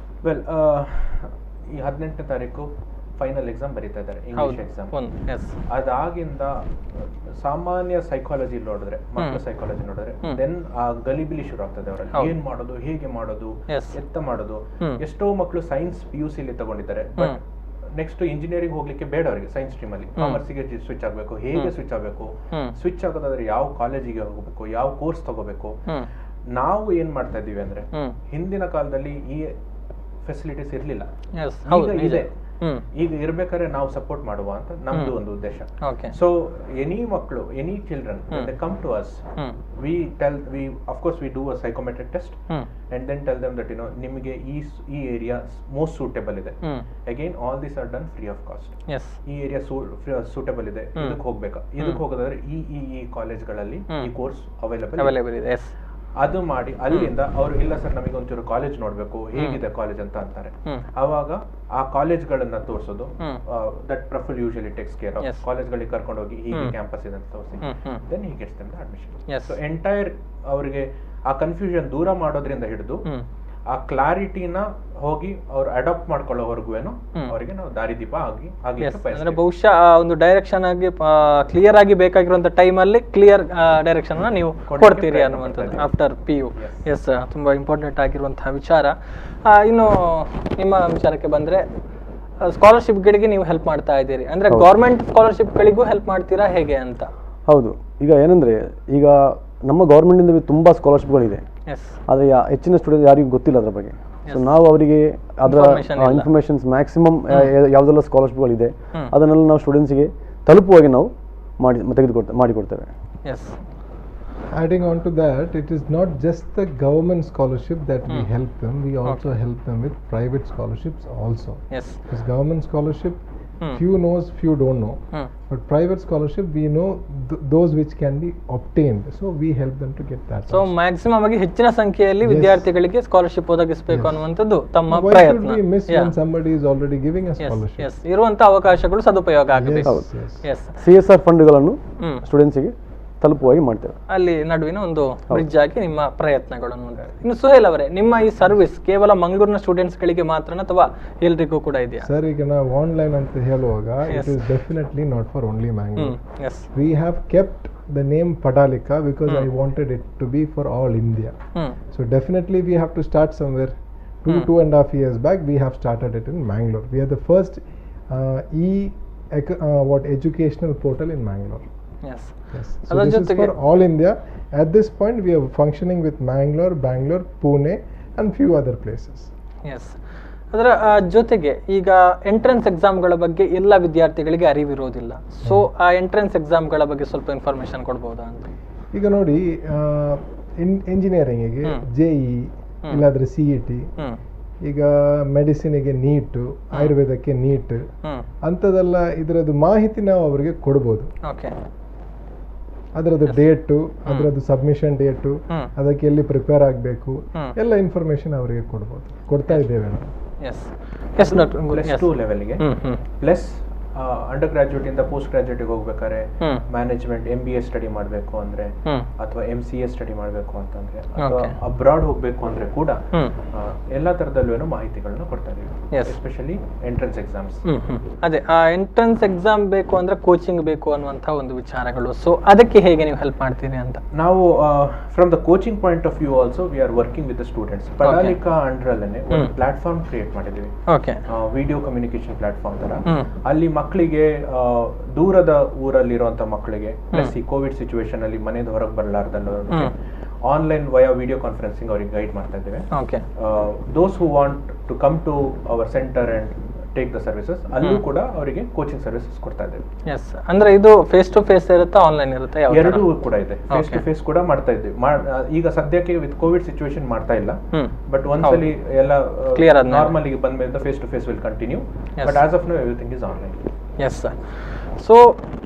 ವೆಲ್, ಈ 18ನೇ ತಾರೀಕು ಫೈನಲ್ ಎಕ್ಸಾಮ್ ಬರೀತಾ ಇದ್ದಾರೆ, ಇಂಗ್ಲಿಷ್ ಎಕ್ಸಾಮ್. ಅದಾಗಿಂದ ಸಾಮಾನ್ಯ ಸೈಕಾಲಜಿ ನೋಡಿದ್ರೆ, ಮಕ್ಕಳ ಸೈಕಾಲಜಿ ನೋಡಿದ್ರೆ, ದೆನ್ ಆ ಗಲಿಬಿಲಿ ಶುರು ಆಗ್ತದೆ ಅವರಲ್ಲಿ. ಏನ್ ಮಾಡೋದು, ಹೇಗೆ ಮಾಡೋದು, ಎತ್ತ ಮಾಡೋದು. ಎಷ್ಟೋ ಮಕ್ಕಳು ಸೈನ್ಸ್ PUC ಲಿ ತಗೊಂಡಿದ್ದಾರೆ, ಬಟ್ ನೆಕ್ಸ್ಟ್ ಇಂಜಿನಿಯರಿಂಗ್ ಹೋಗ್ಲಿಕ್ಕೆ ಬೇಡ ಅವರಿಗೆ. ಸೈನ್ಸ್ ಸ್ಟ್ರೀಮ್ ಅಲ್ಲಿ ಕಾಮರ್ಸಿಗೆ ಸ್ವಿಚ್ ಆಗಬೇಕು, ಹೇಗೆ ಸ್ವಿಚ್ ಆಗಬೇಕು, ಸ್ವಿಚ್ ಆಗೋದಾದ್ರೆ ಯಾವ ಕಾಲೇಜಿಗೆ ಹೋಗಬೇಕು, ಯಾವ ಕೋರ್ಸ್ ತಗೋಬೇಕು. ನಾವು ಏನ್ ಮಾಡ್ತಾ ಇದೀವಿ ಅಂದ್ರೆ, ಹಿಂದಿನ ಕಾಲದಲ್ಲಿ ಈ ಫೆಸಿಲಿಟೀಸ್ ಇರ್ಲಿಲ್ಲ, ಇದೆ. ಈಗ ಇರ್ಬೇಕಾದ್ರೆ ನಾವು ಸಪೋರ್ಟ್ ಮಾಡುವ ಅಂತ ನಮ್ದು ಒಂದು ಉದ್ದೇಶ. ಸೊ ಎನಿ ಮಕ್ಕಳು, any children they come to us, we of course we do a psychometric test and then tell them that ನಿಮಗೆ ಈ ಏರಿಯಾ ಮೋಸ್ಟ್ ಸೂಟೇಬಲ್ ಇದೆ. Again all this are done free of cost. ಈ area suitable ಇದೆ, ಇದಕ್ಕೆ ಹೋಗ್ಬೇಕಾ, ಇದಕ್ಕೆ ಹೋಗೋದಾದ್ರೆ ಈ ಕಾಲೇಜ್ಗಳಲ್ಲಿ ಈ ಕೋರ್ಸ್ ಅವೈಲೇಬಲ್ ಇದೆ. ಅದು ಮಾಡಿ ಅಲ್ಲಿಂದ ಅವರು ಇಲ್ಲ ಸರ್ ನಮಗೆ ಒಂಚೂರು ಕಾಲೇಜ್ ನೋಡ್ಬೇಕು, ಹೇಗಿದೆ ಕಾಲೇಜ್ ಅಂತ ಅಂತಾರೆ. ಅವಾಗ ಆ ಕಾಲೇಜ್ಗಳನ್ನ ತೋರಿಸೋದು, that profile usually takes care of. ಕಾಲೇಜ್ಗಳಿಗೆ ಕರ್ಕೊಂಡು ಹೋಗಿ ಹೀಗೆ ಕ್ಯಾಂಪಸ್ ಇದೆ ಅಂತ ತೋರಿಸಿ, then he gets them the admission. So entire ಅವರಿಗೆ ಆ ಕನ್ಫ್ಯೂಷನ್ ದೂರ ಮಾಡೋದ್ರಿಂದ ಹಿಡಿದು ಆ ಕ್ಲಾರಿಟಿನ ಹೋಗಿ ಅವ್ರು ಅಡಾಪ್ಟ್ ಮಾಡ್ಕೊಳ್ಳೋವರೆಗೂ ಅವರಿಗೆ ನಾವು ದಾರಿದೀಪ ಆಗಿ ಅಂದ್ರೆ ಬಹುಶಃ ಒಂದು ಡೈರೆಕ್ಷನ್ ಆಗಿ ಕ್ಲಿಯರ್ ಆಗಿ ಬೇಕಾಗಿರುವಂತ ಟೈಮ್ ಅಲ್ಲಿ ಕ್ಲಿಯರ್ ಡೈರೆಕ್ಷನ್ ನೀವು ಕೊಡ್ತೀರಿ ಅನ್ನುವಂಥದ್ದು ಆಫ್ಟರ್ PU. ಎಸ್, ತುಂಬಾ ಇಂಪಾರ್ಟೆಂಟ್ ಆಗಿರುವಂತಹ ವಿಚಾರ. ಇನ್ನು ನಿಮ್ಮ ವಿಚಾರಕ್ಕೆ ಬಂದ್ರೆ, ಸ್ಕಾಲರ್ಶಿಪ್ಗಳಿಗೆ ನೀವು ಹೆಲ್ಪ್ ಮಾಡ್ತಾ ಇದ್ದೀರಿ, ಅಂದ್ರೆ ಗೌರ್ಮೆಂಟ್ ಸ್ಕಾಲರ್ಶಿಪ್ಗಳಿಗೂ ಹೆಲ್ಪ್ ಮಾಡ್ತೀರಾ ಹೇಗೆ ಅಂತ? ಹೌದು, ಈಗ ಏನಂದರೆ ಈಗ ನಮ್ಮ ಗೌರ್ಮೆಂಟಿಂದ ತುಂಬ ಸ್ಕಾಲರ್ಶಿಪ್ಗಳಿದೆ, ಎಸ್ ಆದರೆ ಹೆಚ್ಚಿನ ಸ್ಟೂಡೆಂಟ್ ಯಾರಿಗೂ ಗೊತ್ತಿಲ್ಲ ಅದರ ಬಗ್ಗೆ. ಸೊ ನಾವು ಅವರಿಗೆ ಅದರ ಇನ್ಫಾರ್ಮೇಷನ್ಸ್ ಮ್ಯಾಕ್ಸಿಮಮ್ ಯಾವುದೆಲ್ಲ ಸ್ಕಾಲರ್ಶಿಪ್ಗಳಿದೆ ಅದನ್ನೆಲ್ಲ ನಾವು ಸ್ಟೂಡೆಂಟ್ಸಿಗೆ ತಲುಪುವಾಗಿ ನಾವು ಮಾಡಿಕೊಡ್ತೇವೆ. S. Adding on to that, it is not just the government scholarship that we help them, we also help them with private scholarships also. Yes. Because government scholarship, few knows, few don't know. But private scholarship, we know those which can be obtained. So we help them to get that. So maximum ಆಗಿ ಹೆಚ್ಚಿನ ಸಂಖ್ಯೆಯಲ್ಲಿ ವಿದ್ಯಾರ್ಥಿಗಳಿಗೆ scholarship ಒದಗಿಸಬೇಕು ಅನ್ನುವಂಥದ್ದು ತಮ್ಮ Why should ಪ್ರಯತ್ನ. we miss when somebody is already giving a scholarship? Yes, ಇರುವಂತ ಅವಕಾಶಗಳು ಸದುಪಯೋಗ ಆಗಬೇಕು. Yes. ಎಸ್, CSR ಫಂಡ್ಗಳನ್ನು ಸ್ಟೂಡೆಂಟ್ಸಿಗೆ ತಲುಪುವಾಗಿ ಮಾಡ್ತೇವೆ. ಅಲ್ಲಿ ನಡುವಿನ ಒಂದು ಬ್ರಿಡ್ಜ್ ಆಗಿ ನಿಮ್ಮ ಪ್ರಯತ್ನಗಳನ್ನು. ಇನ್ನು ಸುಹೇಲ್ ಅವರೇ, ನಿಮ್ಮ ಈ ಸರ್ವಿಸ್ ಕೇವಲ ಮಂಗಳೂರಿನ ಸ್ಟೂಡೆಂಟ್ಸ್ ಗಳಿಗೆ ಮಾತ್ರ ಅಥವಾ ಎಲ್ರಿಗೂ ಕೂಡ ಇದೆಯಾ? ಸರ್, ಈಗ ನಾವು ಆನ್ಲೈನ್ ಅಂತ ಹೇಳುವಾಗ it is definitely not for only Mangalore. Yes. We have kept the name Padalika because I wanted it to be for all India. So definitely we have to start somewhere. 2.5 years back we have started it in Mangalore. We are the first educational portal in Mangalore. Yes. Yes. So this is for all India. At this point we are functioning with Bangalore, Pune and few other places. Yes. ಅದರ ಜೊತೆಗೆ ಈಗ entrance ಎಕ್ಸಾಮ್ಗಳ ಬಗ್ಗೆ ಎಲ್ಲ ವಿದ್ಯಾರ್ಥಿಗಳಿಗೆ ಅರಿವಿರೋದಿಲ್ಲ. So ಆ entrance ಎಕ್ಸಾಮ್ಗಳ ಬಗ್ಗೆ ಸ್ವಲ್ಪ information ಕೊಡ್ಬೋದಾ ಅಂತ? ಈಗ ನೋಡಿ, ಇಂಜಿನಿಯರಿಂಗಿಗೆ JEE ಇಲ್ಲಾದ್ರೆ CET, ಈಗ ಮೆಡಿಸಿನಿಗೆ ನೀಟ್, ಆಯುರ್ವೇದಕ್ಕೆ ನೀಟ್ ಅಂಥದ್ದೆಲ್ಲ ಇದರದ್ದು ಮಾಹಿತಿ ನಾವು ಅವರಿಗೆ ಕೊಡ್ಬೋದು. ಓಕೆ. ಅದರದ್ದು ಡೇಟು, ಅದರದ್ದು ಸಬ್ಮಿಷನ್ ಡೇಟು, ಅದಕ್ಕೆ ಎಲ್ಲಿ ಪ್ರಿಪೇರ್ ಆಗಬೇಕು ಎಲ್ಲ ಇನ್ಫಾರ್ಮೇಶನ್ ಅವರಿಗೆ ಕೊಡ್ತಾ ಇದ್ದೇವೆ ನಾವು. ಎಸ್. S doctor. +2 ಲೆವೆಲ್ಗೆ ಪ್ಲಸ್ ಅಂಡರ್ ಗ್ರಾಜುಯೇಟ್ ಇಂದ ಪೋಸ್ಟ್ ಗ್ರಾಜುಯೇಟ್ಗೆ ಹೋಗ್ಬೇಕಾದ್ರೆ ಮ್ಯಾನೇಜ್ಮೆಂಟ್ MBA ಸ್ಟಡಿ ಮಾಡಬೇಕು ಅಂದ್ರೆ ಅಥವಾ MCA ಸ್ಟಡಿ ಮಾಡಬೇಕು ಅಂತಂದ್ರೆ ಅಥವಾ ಅಬ್ರಾಡ್ ಹೋಗ್ಬೇಕು ಅಂದ್ರೆ ಕೂಡ ಎಲ್ಲಾ ತರದಲ್ಲೂ ಮಾಹಿತಿಗಳನ್ನ ಕೊಡ್ತಾ ಇದೀವಿ, ಎಸ್ಪೆಷಲಿ ಎಂಟ್ರೆನ್ಸ್ ಎಕ್ಸಾಮ್ಸ್. ಅದೇ ಆ ಎಂಟ್ರೆನ್ಸ್ ಎಕ್ಸಾಮ್ ಬೇಕು ಅಂದ್ರೆ ಕೋಚಿಂಗ್ ಬೇಕು ಅನ್ನುವಂತ ಒಂದು ವಿಚಾರಗಳು. ಸೊ ಅದಕ್ಕೆ ಹೇಗೆ ನೀವು ಹೆಲ್ಪ್ ಮಾಡ್ತೀರಿ ಅಂತ? ನಾವು from the coaching point of view also we are working with the students. Padalika under ಅಲ್ಲೇ ಒಂದು ಪ್ಲಾಟ್ಫಾರ್ಮ್ ಕ್ರಿಯೇಟ್ ಮಾಡಿದೀವಿ, ವಿಡಿಯೋ ಕಮ್ಯುನಿಕೇಶನ್ ಪ್ಲಾಟ್ಫಾರ್ಮ್ ತರ. ಅಲ್ಲಿ ಮಕ್ಕಳಿಗೆ ದೂರದ ಊರಲ್ಲಿರುವಂತ ಮಕ್ಕಳಿಗೆ ಪ್ಲಸ್ ಈ ಕೋವಿಡ್ ಸಿಚುವೇಶನ್ ಅಲ್ಲಿ ಮನೆಯಿಂದ ಹೊರಗೆ ಬರಲಾರ್ದಲ್ಲ ಆನ್ಲೈನ್ ವಯಾ ವಿಡಿಯೋ ಕಾನ್ಫರೆನ್ಸಿಂಗ್ ಅವರಿಗೆ ಗೈಡ್ ಮಾಡ್ತಾ ಇದ್ದೇವೆ. Those who want to come to our centre and take the services, ಅಲ್ಲೂ ಕೂಡ ಅವರಿಗೆ ಕೋಚಿಂಗ್ ಸರ್ವಿಸಸ್ ಕೊಡ್ತಾ ಇದ್ದೇವೆ. ಎಸ್. ಅಂದ್ರೆ ಇದು ಫೇಸ್ ಟು ಫೇಸ್ ಇರುತ್ತಾ, ಆನ್ಲೈನ್ ಇರುತ್ತೆ? ಎರಡೂ ಕೂಡ ಇದೆ, ಫೇಸ್ ಟು ಫೇಸ್ ಕೂಡ ಮಾಡ್ತಾ ಇದ್ದೀವಿ. ಈಗ ಸದ್ಯಕ್ಕೆ ವಿತ್ ಕೋವಿಡ್ ಸಿಚುವೇಶನ್ ಮಾಡ್ತಾ ಇಲ್ಲ, ಬಟ್ ಒಂದ್ಸಲಿ ಎಲ್ಲ ಕ್ಲಿಯರ್ ನಾರ್ಮಲ್ ಗೆ ಬಂದ ಮೇಲೆ face to face will continue, but as of now everything is online. Yes sir. So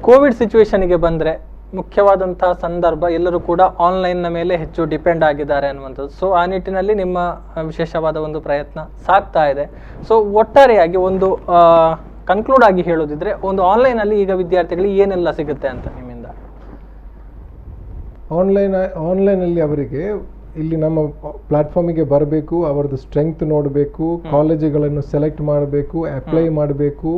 Covid ಸಿಚುವೇಶನ್ಗೆ ಬಂದರೆ ಮುಖ್ಯವಾದಂತಹ ಸಂದರ್ಭ, ಎಲ್ಲರೂ ಕೂಡ ಆನ್ಲೈನ್ನ ಮೇಲೆ ಹೆಚ್ಚು ಡಿಪೆಂಡ್ ಆಗಿದ್ದಾರೆ ಅನ್ನುವಂಥದ್ದು. ಸೊ ಆ ನಿಟ್ಟಿನಲ್ಲಿ ನಿಮ್ಮ ವಿಶೇಷವಾದ ಒಂದು ಪ್ರಯತ್ನ ಸಾಗ್ತಾ ಇದೆ. ಸೊ ಒಟ್ಟಾರೆಯಾಗಿ ಒಂದು ಕನ್ಕ್ಲೂಡ್ ಆಗಿ ಹೇಳೋದಿದ್ರೆ, ಒಂದು ಆನ್ಲೈನಲ್ಲಿ ಈಗ ವಿದ್ಯಾರ್ಥಿಗಳಿಗೆ ಏನೆಲ್ಲ ಸಿಗುತ್ತೆ ಅಂತ ನಿಮ್ಮಿಂದ? ಆನ್ಲೈನಲ್ಲಿ ಅವರಿಗೆ ಇಲ್ಲಿ ನಮ್ಮ ಪ್ಲಾಟ್ಫಾರ್ಮಿಗೆ ಬರಬೇಕು, ಅವರದ್ದು ಸ್ಟ್ರೆಂಗ್ತ್ ನೋಡಬೇಕು, ಕಾಲೇಜುಗಳನ್ನು ಸೆಲೆಕ್ಟ್ ಮಾಡಬೇಕು, ಅಪ್ಲೈ ಮಾಡಬೇಕು,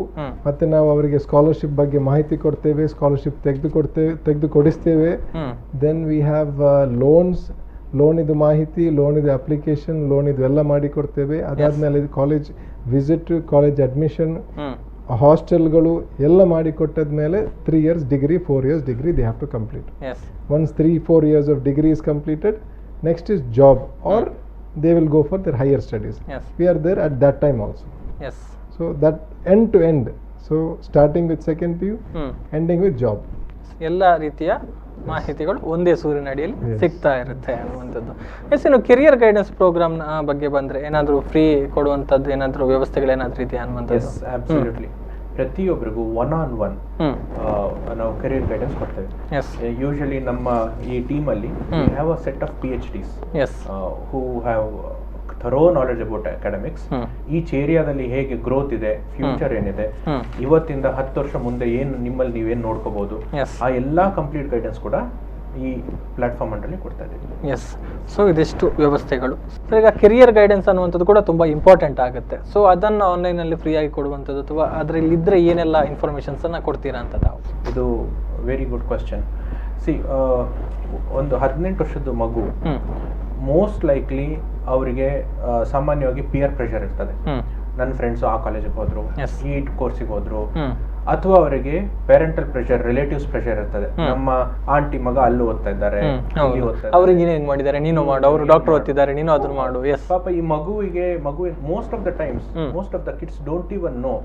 ಮತ್ತೆ ನಾವು ಅವರಿಗೆ ಸ್ಕಾಲರ್ಶಿಪ್ ಬಗ್ಗೆ ಮಾಹಿತಿ ಕೊಡ್ತೇವೆ, ಸ್ಕಾಲರ್ಶಿಪ್ ತೆಗೆದು ಕೊಡಿಸ್ತೇವೆ. ದೆನ್ ವಿ ಹ್ಯಾವ್ ಲೋನ್ ಇದು ಮಾಹಿತಿ, ಲೋನ್ ಇದು ಅಪ್ಲಿಕೇಶನ್, ಲೋನ್ ಇದು ಎಲ್ಲ ಮಾಡಿ ಕೊಡ್ತೇವೆ. ಅದಾದ್ಮೇಲೆ ಕಾಲೇಜ್ ವಿಸಿಟ್, ಕಾಲೇಜ್ ಅಡ್ಮಿಷನ್, ಹಾಸ್ಟೆಲ್ಗಳು ಎಲ್ಲ ಮಾಡಿ ಕೊಟ್ಟದ್ಮೇಲೆ 3 years degree, 4 years degree they have to complete. Once 3-4 years of degree is completed, next is job, or they will go for their higher studies. We are there at that time also. So that end to end, so starting with second PU, ending with job. ಎಲ್ಲ ರೀತಿಯ ಮಾಹಿತಿಗಳು ಒಂದೇ ಸೂರಿನಡಿಯಲ್ಲಿ ಸಿಗ್ತಾ ಇರುತ್ತೆ ಅನ್ನುವಂಥದ್ದು. ಇನ್ನು career guidance program ಬಗ್ಗೆ ಬಂದ್ರೆ ಏನಾದರೂ ಫ್ರೀ ಕೊಡುವಂಥದ್ದು ಏನಾದರೂ ವ್ಯವಸ್ಥೆಗಳೇನಾದ್ರೂ ಇದೆಯಾ ಅನ್ನುವಂಥದ್ದು? ಅಬ್ಸಲ್ಯೂಟ್ಲಿ. ಪ್ರತಿಯೊಬ್ಬರಿಗೂ 1-on-1 ನಾವು ಕೆರಿಯರ್ ಗೈಡೆನ್ಸ್ ಕೊಡ್ತೇವೆ. ಯೂಶಲಿ ನಮ್ಮ ಈ ಟೀಮಲ್ಲಿ have a set of PhDs who have thorough knowledge about academics. Each ಏರಿಯಾದಲ್ಲಿ ಹೇಗೆ ಗ್ರೋತ್ ಇದೆ, ಫ್ಯೂಚರ್ ಏನಿದೆ, ಇವತ್ತಿಂದ 10 ವರ್ಷ ಮುಂದೆ ಏನು ನಿಮ್ಮಲ್ಲಿ ನೀವೇನು ನೋಡ್ಕೋಬಹುದು, ಆ ಎಲ್ಲಾ ಕಂಪ್ಲೀಟ್ ಗೈಡೆನ್ಸ್ ಕೂಡ ಈ ಪ್ಲಾಟ್ಫಾರ್ಮ್ ಅಲ್ಲಿ ಕೊಡ್ತಾ ಇದ್ದೀವಿ. ಸೊ ಇದಿಷ್ಟು ವ್ಯವಸ್ಥೆಗಳು. ಈಗ ಕೆರಿಯರ್ ಗೈಡೆನ್ಸ್ ಅನ್ನುವಂಥದ್ದು ಕೂಡ ತುಂಬಾ ಇಂಪಾರ್ಟೆಂಟ್ ಆಗುತ್ತೆ. ಸೊ ಅದನ್ನು ಆನ್ಲೈನ್ ಅಲ್ಲಿ ಫ್ರೀ ಆಗಿ ಕೊಡುವಂಥದ್ದು ಅಥವಾ ಅದರಲ್ಲಿ ಇದ್ರೆ ಏನೆಲ್ಲ ಇನ್ಫಾರ್ಮೇಶನ್ಸ್ ಅನ್ನ ಕೊಡ್ತೀರಾ ಅಂತ ತಾವು? ಇದು ವೆರಿ ಗುಡ್ ಕ್ವಶನ್. ಒಂದು 18 ವರ್ಷದ ಮಗು ಮೋಸ್ಟ್ ಲೈಕ್ಲಿ ಅವರಿಗೆ ಸಾಮಾನ್ಯವಾಗಿ ಪಿಯರ್ ಪ್ರೆಷರ್ ಇರ್ತದೆ. ನನ್ನ ಫ್ರೆಂಡ್ಸ್ ಆ ಕಾಲೇಜಿಗೆ ಹೋದ್ರು, Yes. ಈ ಕೋರ್ಸಿಗೆ ಹೋದ್ರು, ಅಥವಾ ಅವರಿಗೆ ಪೇರೆಂಟಲ್ ಪ್ರೆಷರ್, ರಿಲೇಟಿವ್ಸ್ ಪ್ರೆಷರ್ ಇರ್ತದೆ. ನಮ್ಮ ಆಂಟಿ ಮಗ ಅಲ್ಲಿ ಓದ್ತಾ ಇದ್ದಾರೆ, ಇಲ್ಲಿ ಓದ್ತಾ ಇದ್ದಾರೆ. ಅವ್ರಿಗೆ ಏನೇನ್ ಮಾಡಿದ್ದಾರೆ, ನೀನು ಮಾಡು, ಅವರು ಡಾಕ್ಟರ್ ಓದ್ತಿದ್ದಾರೆ, ನೀನು ಅದನ್ನ ಮಾಡು. ಎಸ್, ಪಾಪ ಈ ಮಗುವಿಗೆ most of the times most of the kids don't even know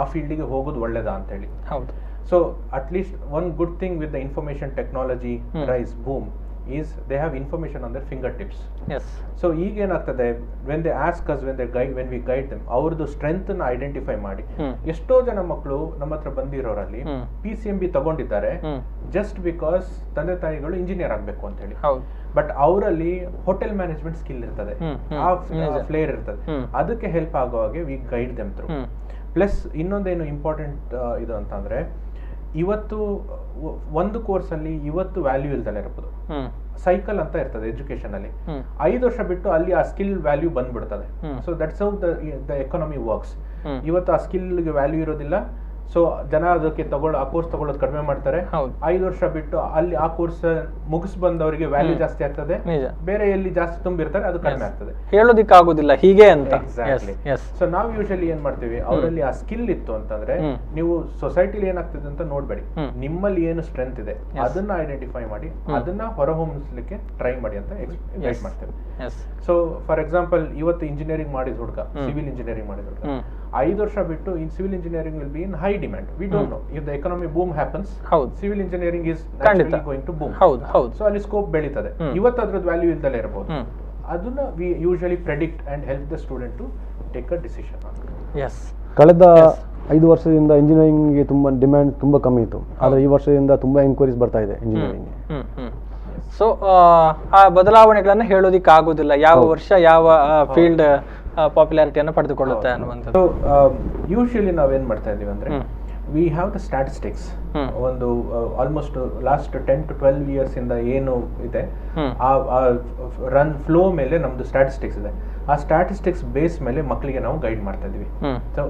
ಆ ಫೀಲ್ಡಿಗೆ ಹೋಗೋದು ಒಳ್ಳೇದಾ ಅಂತ ಹೇಳಿ. ಹೌದು. So at least one good thing with the information technology rise boom is they have information on their fingertips. Yes. So ಈಗ ಏನಾಗ್ತದೆ, when they ask us, when we guide them, ಅವ್ರದ್ದು ಸ್ಟ್ರೆಂತ್ ನ ಐಡೆಂಟಿಫೈ ಮಾಡಿ. ಎಷ್ಟೋ ಜನ ಮಕ್ಕಳು ನಮ್ಮ ಹತ್ರ ಬಂದಿರೋರಲ್ಲಿ PCMB ತಗೊಂಡಿದ್ದಾರೆ ಜಸ್ಟ್ ಬಿಕಾಸ್ ತಂದೆ ತಾಯಿಗಳು ಇಂಜಿನಿಯರ್ ಆಗ್ಬೇಕು ಅಂತ ಹೇಳಿ. ಬಟ್ ಅವರಲ್ಲಿ ಹೋಟೆಲ್ ಮ್ಯಾನೇಜ್ಮೆಂಟ್ ಸ್ಕಿಲ್ ಇರ್ತದೆ, ಆ ಫ್ಲೇರ್ ಇರ್ತದೆ. ಅದಕ್ಕೆ ಹೆಲ್ಪ್ ಆಗೋ ಹಾಗೆ we guide them through. Plus ಇನ್ನೊಂದೇನು ಇಂಪಾರ್ಟೆಂಟ್ ಇದು ಅಂತಂದ್ರೆ, ಇವತ್ತು ಒಂದು ಕೋರ್ಸ್ ಅಲ್ಲಿ ಇವತ್ತು ವ್ಯಾಲ್ಯೂ ಇಲ್ದಲೇ ಇರ್ಬೋದು. ಸೈಕಲ್ ಅಂತ ಇರ್ತದೆ ಎಜುಕೇಶನ್ ಅಲ್ಲಿ, 5 ವರ್ಷ ಬಿಟ್ಟು ಅಲ್ಲಿ ಆ ಸ್ಕಿಲ್ ವ್ಯಾಲ್ಯೂ ಬಂದ್ಬಿಡ್ತದೆ. So that's how the economy works. ಇವತ್ತು ಆ ಸ್ಕಿಲ್ಗೆ ವ್ಯಾಲ್ಯೂ ಇರೋದಿಲ್ಲ, ಸೊ ಜನ ಅದಕ್ಕೆ ಆ ಕೋರ್ಸ್ ತಗೊಳ್ಳೋದು ಕಡಿಮೆ ಮಾಡ್ತಾರೆ. 5 ವರ್ಷ ಬಿಟ್ಟು ಅಲ್ಲಿ ಆ ಕೋರ್ಸ್ ಮುಗಿಸ್ ಬಂದವರಿಗೆ ವ್ಯಾಲ್ಯೂ ಜಾಸ್ತಿ ಆಗ್ತದೆ, ಬೇರೆ ಎಲ್ಲಿ ಜಾಸ್ತಿ ತುಂಬಿರ್ತಾರೆ ಅದು ಕಡಿಮೆ ಆಗ್ತದೆ. ಹೇಳೋದಿಕ್ಕಾಗೋದಿಲ್ಲ ಹೀಗೆ ಅಂತ. ಎಕ್ಸಾಕ್ಟ್ಲಿ. ಸೊ ನಾವು ಯೂಶಲಿ ಏನ್ ಮಾಡ್ತೀವಿ, ಅವರಲ್ಲಿ ಆ ಸ್ಕಿಲ್ ಇತ್ತು ಅಂತಂದ್ರೆ, ನೀವು ಸೊಸೈಟಿಲಿ ಏನಾಗ್ತದೆ ಅಂತ ನೋಡ್ಬೇಡಿ, ನಿಮ್ಮಲ್ಲಿ ಏನು ಸ್ಟ್ರೆಂತ್ ಇದೆ ಅದನ್ನ ಐಡೆಂಟಿಫೈ ಮಾಡಿ ಅದನ್ನ ಹೊರಹೊಮ್ಮಿಸ್ಲಿಕ್ಕೆ ಟ್ರೈ ಮಾಡಿ ಅಂತ ಗೈಡ್ ಮಾಡ್ತೇವೆ. ಸೊ ಫಾರ್ ಎಕ್ಸಾಂಪಲ್, ಇವತ್ತು ಇಂಜಿನಿಯರಿಂಗ್ ಮಾಡಿದ ಹುಡುಗ, ಸಿವಿಲ್ ಇಂಜಿನಿಯರಿಂಗ್ ಮಾಡಿದ ಹುಡುಗ 5 ವರ್ಷ ಬಿಟ್ಟು in civil engineering will be in high demand. We don't know if the economy boom happens, civil engineering is naturally going to boom. So ಅಲ್ಲಿ scope ಬೆಳೀತದೆ. ಇವತ್ತು ಅದ್ರದ್ದು ವ್ಯಾಲ್ಯೂ ಇಲ್ದಲೇ ಇರಬಹುದು. ಅದನ್ನ we usually predict and help the student to take a decision. ಕಳೆದ 5 ವರ್ಷದಿಂದ ಇಂಜಿನಿಯರಿಂಗ್ಗೆ ತುಂಬಾ ಡಿಮ್ಯಾಂಡ್ ತುಂಬಾ ಕಮ್ಮಿ ಇತ್ತು, ಆದ್ರೆ ಈ ವರ್ಷದಿಂದ ತುಂಬಾ ಎಂಕ್ವೈರೀಸ್ ಬರ್ತಾ ಇದೆ ಇಂಜಿನಿಯರಿಂಗ್. ಸೊ ಆ ಬದಲಾವಣೆಗಳನ್ನ ಹೇಳೋದಿಕ್ಕಾಗೋದಿಲ್ಲ, ಯಾವ ವರ್ಷ ಯಾವ ಫೀಲ್ಡ್ ಪಾಪ್ಯುಲಾರಿಟಿಯನ್ನು ಪಡೆದುಕೊಳ್ಳುತ್ತೆ ಅನ್ನುವಂಥದ್ದು. ಯೂಶಲಿ ನಾವೇನ್ ಮಾಡ್ತಾ ಇದೀವಿ ಅಂದ್ರೆ, ವಿ ಹ್ಯಾವ್ ದ ಸ್ಟ್ಯಾಟಿಸ್ಟಿಕ್ಸ್. ಒಂದು ಆಲ್ಮೋಸ್ಟ್ ಲಾಸ್ಟ್ 10 to 12 years ಇಂದ ಏನು ಇದೆ ಆ ರನ್ ಫ್ಲೋ ಮೇಲೆ ನಮ್ದು ಸ್ಟ್ಯಾಟಿಸ್ಟಿಕ್ಸ್ ಇದೆ. ಆ ಸ್ಟ್ಯಾಟಿಸ್ಟಿಕ್ಸ್ ಬೇಸ್ ಮೇಲೆ ಮಕ್ಕಳಿಗೆ ನಾವು ಗೈಡ್ ಮಾಡ್ತಾ ಇದೀವಿ. ಸೊ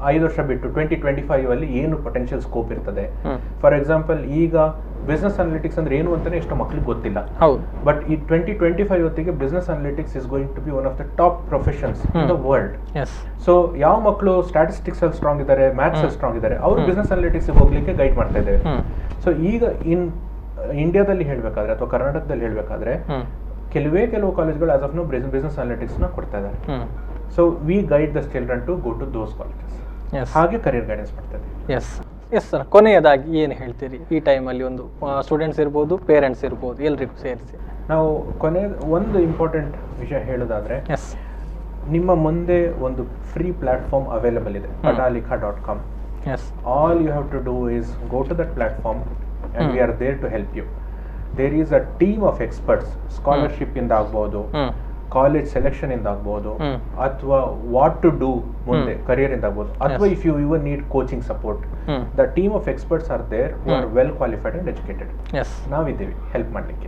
5 ವರ್ಷ ಬಿಟ್ಟು 2025 ಅಲ್ಲಿ ಏನು ಪೊಟೆನ್ಷಿಯಲ್ ಸ್ಕೋಪ್ ಇರ್ತದೆ. ಫಾರ್ ಎಕ್ಸಾಂಪಲ್, ಈಗ ಬಿಸ್ನೆಸ್ ಅನಾಲಿಟಿಕ್ಸ್ ಅಂದ್ರೆ ಏನು ಅಂತಾನೆ ಎಷ್ಟೋ ಮಕ್ಕಳಿಗೆ ಗೊತ್ತಿಲ್ಲ. ಬಟ್ ಈ 2025 ಹೊತ್ತಿಗೆ business analytics is going to be one of the top professions in the world. So ಯಾವ ಮಕ್ಕಳು ಸ್ಟ್ಯಾಟಿಸ್ಟಿಕ್ಸ್ ಅಲ್ಲಿ ಸ್ಟ್ರಾಂಗ್ ಇದ್ದಾರೆ, ಮ್ಯಾಥ್ಸ್ ಅಲ್ಲಿ ಸ್ಟ್ರಾಂಗ್ ಇದ್ದಾರೆ, ಅವರು ಬಿಸ್ನೆಸ್ ಅನಾಲಿಟಿಕ್ಸ್ ಹೋಗ್ಲಿಕ್ಕೆ ಗೈಡ್ ಮಾಡ್ತಾ ಇದ್ದೇವೆ. ಸೊ ಈಗ ಇನ್ ಇಂಡಿಯಾದಲ್ಲಿ ಹೇಳ್ಬೇಕಾದ್ರೆ ಅಥವಾ ಕರ್ನಾಟಕದಲ್ಲಿ ಹೇಳ್ಬೇಕಾದ್ರೆ ಕೆಲವು ಕಾಲೇಜ್ಗಳು as of now business analytics ನ ಕೊಡ್ತಾ ಇದ್ದಾರೆ. So we guide the children to go to those colleges. ಹಾಗೆ ಕರಿಯರ್ ಗೈಡೆನ್ಸ್ ಮಾಡ್ತಾರೆ. ಎಸ್ ಸರ್, ಕೊನೆಯದಾಗಿ ಏನು ಹೇಳ್ತೀರಿ ಈ ಟೈಮಲ್ಲಿ? ಒಂದು ಸ್ಟೂಡೆಂಟ್ಸ್ ಇರ್ಬೋದು, ಪೇರೆಂಟ್ಸ್ ಇರ್ಬೋದು, ಎಲ್ರಿಗೂ ಸೇರಿಸಿ ನಾವು ಒಂದು ಇಂಪಾರ್ಟೆಂಟ್ ವಿಷಯ ಹೇಳೋದಾದ್ರೆ, ನಿಮ್ಮ ಮುಂದೆ ಒಂದು ಫ್ರೀ ಪ್ಲಾಟ್ಫಾರ್ಮ್ ಅವೈಲೇಬಲ್ ಇದೆ, padalika.com. All you have to do is go to that platform and we are there to help you. There is a team of experts, scholarship ಇಂದ ಆಗ್ಬೋದು, ಕಾಲೇಜ್ ಸೆಲೆಕ್ಷನ್ ಇಂದ ಆಗ್ಬೋದು, ಅಥವಾ ವಾಟ್ ಟು ಡೂ ಮುಂದೆ career ಇಂದ ಆಗ್ಬೋದು, ಅಥವಾ if you even need coaching support, the team of experts are there who are well qualified and educated. ನಾವಿದ್ದೀವಿ ಹೆಲ್ಪ್ ಮಾಡಲಿಕ್ಕೆ.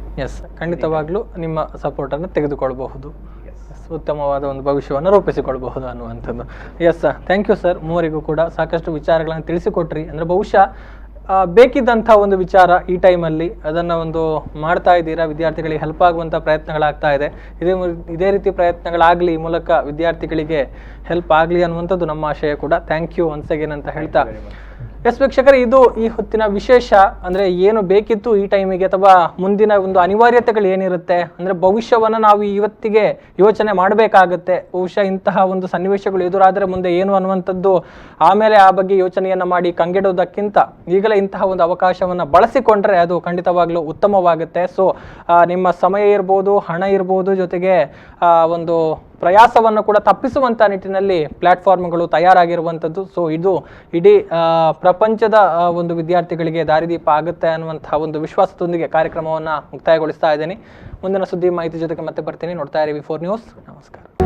ಖಂಡಿತವಾಗ್ಲೂ ನಿಮ್ಮ ಸಪೋರ್ಟ್ ಅನ್ನು ತೆಗೆದುಕೊಳ್ಬಹುದು, ಉತ್ತಮವಾದ ಒಂದು ಭವಿಷ್ಯವನ್ನು ರೂಪಿಸಿಕೊಳ್ಬಹುದು ಅನ್ನುವಂಥದ್ದು. Thank you sir. ಮೂವರಿಗೂ ಕೂಡ ಸಾಕಷ್ಟು ವಿಚಾರಗಳನ್ನು ತಿಳಿಸಿಕೊಟ್ರಿ. ಅಂದರೆ ಬಹುಶಃ ಬೇಕಿದ್ದಂಥ ಒಂದು ವಿಚಾರ ಈ ಟೈಮಲ್ಲಿ ಅದನ್ನು ಒಂದು ಮಾಡ್ತಾ ಇದ್ದೀರಾ, ವಿದ್ಯಾರ್ಥಿಗಳಿಗೆ ಹೆಲ್ಪ್ ಆಗುವಂಥ ಪ್ರಯತ್ನಗಳಾಗ್ತಾ ಇದೆ. ಇದೇ ರೀತಿ ಪ್ರಯತ್ನಗಳಾಗಲಿ, ಈ ಮೂಲಕ ವಿದ್ಯಾರ್ಥಿಗಳಿಗೆ ಹೆಲ್ಪ್ ಆಗಲಿ ಅನ್ನುವಂಥದ್ದು ನಮ್ಮ ಆಶಯ ಕೂಡ. ಥ್ಯಾಂಕ್ ಯು ಒನ್ಸ್ ಅಗೇನ್ ಅಂತ ಹೇಳ್ತಾ, ಎಸ್ ವೀಕ್ಷಕರೇ, ಇದು ಈ ಹೊತ್ತಿನ ವಿಶೇಷ. ಅಂದರೆ ಏನು ಬೇಕಿತ್ತು ಈ ಟೈಮಿಗೆ, ಅಥವಾ ಮುಂದಿನ ಒಂದು ಅನಿವಾರ್ಯತೆಗಳು ಏನಿರುತ್ತೆ, ಅಂದರೆ ಭವಿಷ್ಯವನ್ನು ನಾವು ಇವತ್ತಿಗೆ ಯೋಚನೆ ಮಾಡಬೇಕಾಗತ್ತೆ. ಬಹುಶಃ ಇಂತಹ ಒಂದು ಸನ್ನಿವೇಶಗಳು ಎದುರಾದರೆ ಮುಂದೆ ಏನು ಅನ್ನುವಂಥದ್ದು ಆಮೇಲೆ ಆ ಬಗ್ಗೆ ಯೋಚನೆಯನ್ನು ಮಾಡಿ ಕಂಗೆಡೋದಕ್ಕಿಂತ ಈಗಲೇ ಇಂತಹ ಒಂದು ಅವಕಾಶವನ್ನು ಬಳಸಿಕೊಂಡ್ರೆ ಅದು ಖಂಡಿತವಾಗ್ಲೂ ಉತ್ತಮವಾಗುತ್ತೆ. ಸೊ ನಿಮ್ಮ ಸಮಯ ಇರ್ಬೋದು, ಹಣ ಇರ್ಬೋದು, ಜೊತೆಗೆ ಒಂದು ಪ್ರಯಾಸವನ್ನು ಕೂಡ ತಪ್ಪಿಸುವಂಥ ನಿಟ್ಟಿನಲ್ಲಿ ಪ್ಲಾಟ್ಫಾರ್ಮ್ಗಳು ತಯಾರಾಗಿರುವಂಥದ್ದು. ಸೊ ಇದು ಇಡೀ ಪ್ರಪಂಚದ ಒಂದು ವಿದ್ಯಾರ್ಥಿಗಳಿಗೆ ದಾರಿದೀಪ ಆಗುತ್ತೆ ಅನ್ನುವಂಥ ಒಂದು ವಿಶ್ವಾಸದೊಂದಿಗೆ ಕಾರ್ಯಕ್ರಮವನ್ನು ಮುಕ್ತಾಯಗೊಳಿಸ್ತಾ ಇದ್ದೀನಿ. ಮುಂದಿನ ಸುದ್ದಿ ಮಾಹಿತಿ ಜೊತೆಗೆ ಮತ್ತೆ ಬರ್ತೀನಿ. ನೋಡ್ತಾ ಇರಿ V4 ನ್ಯೂಸ್. ನಮಸ್ಕಾರ.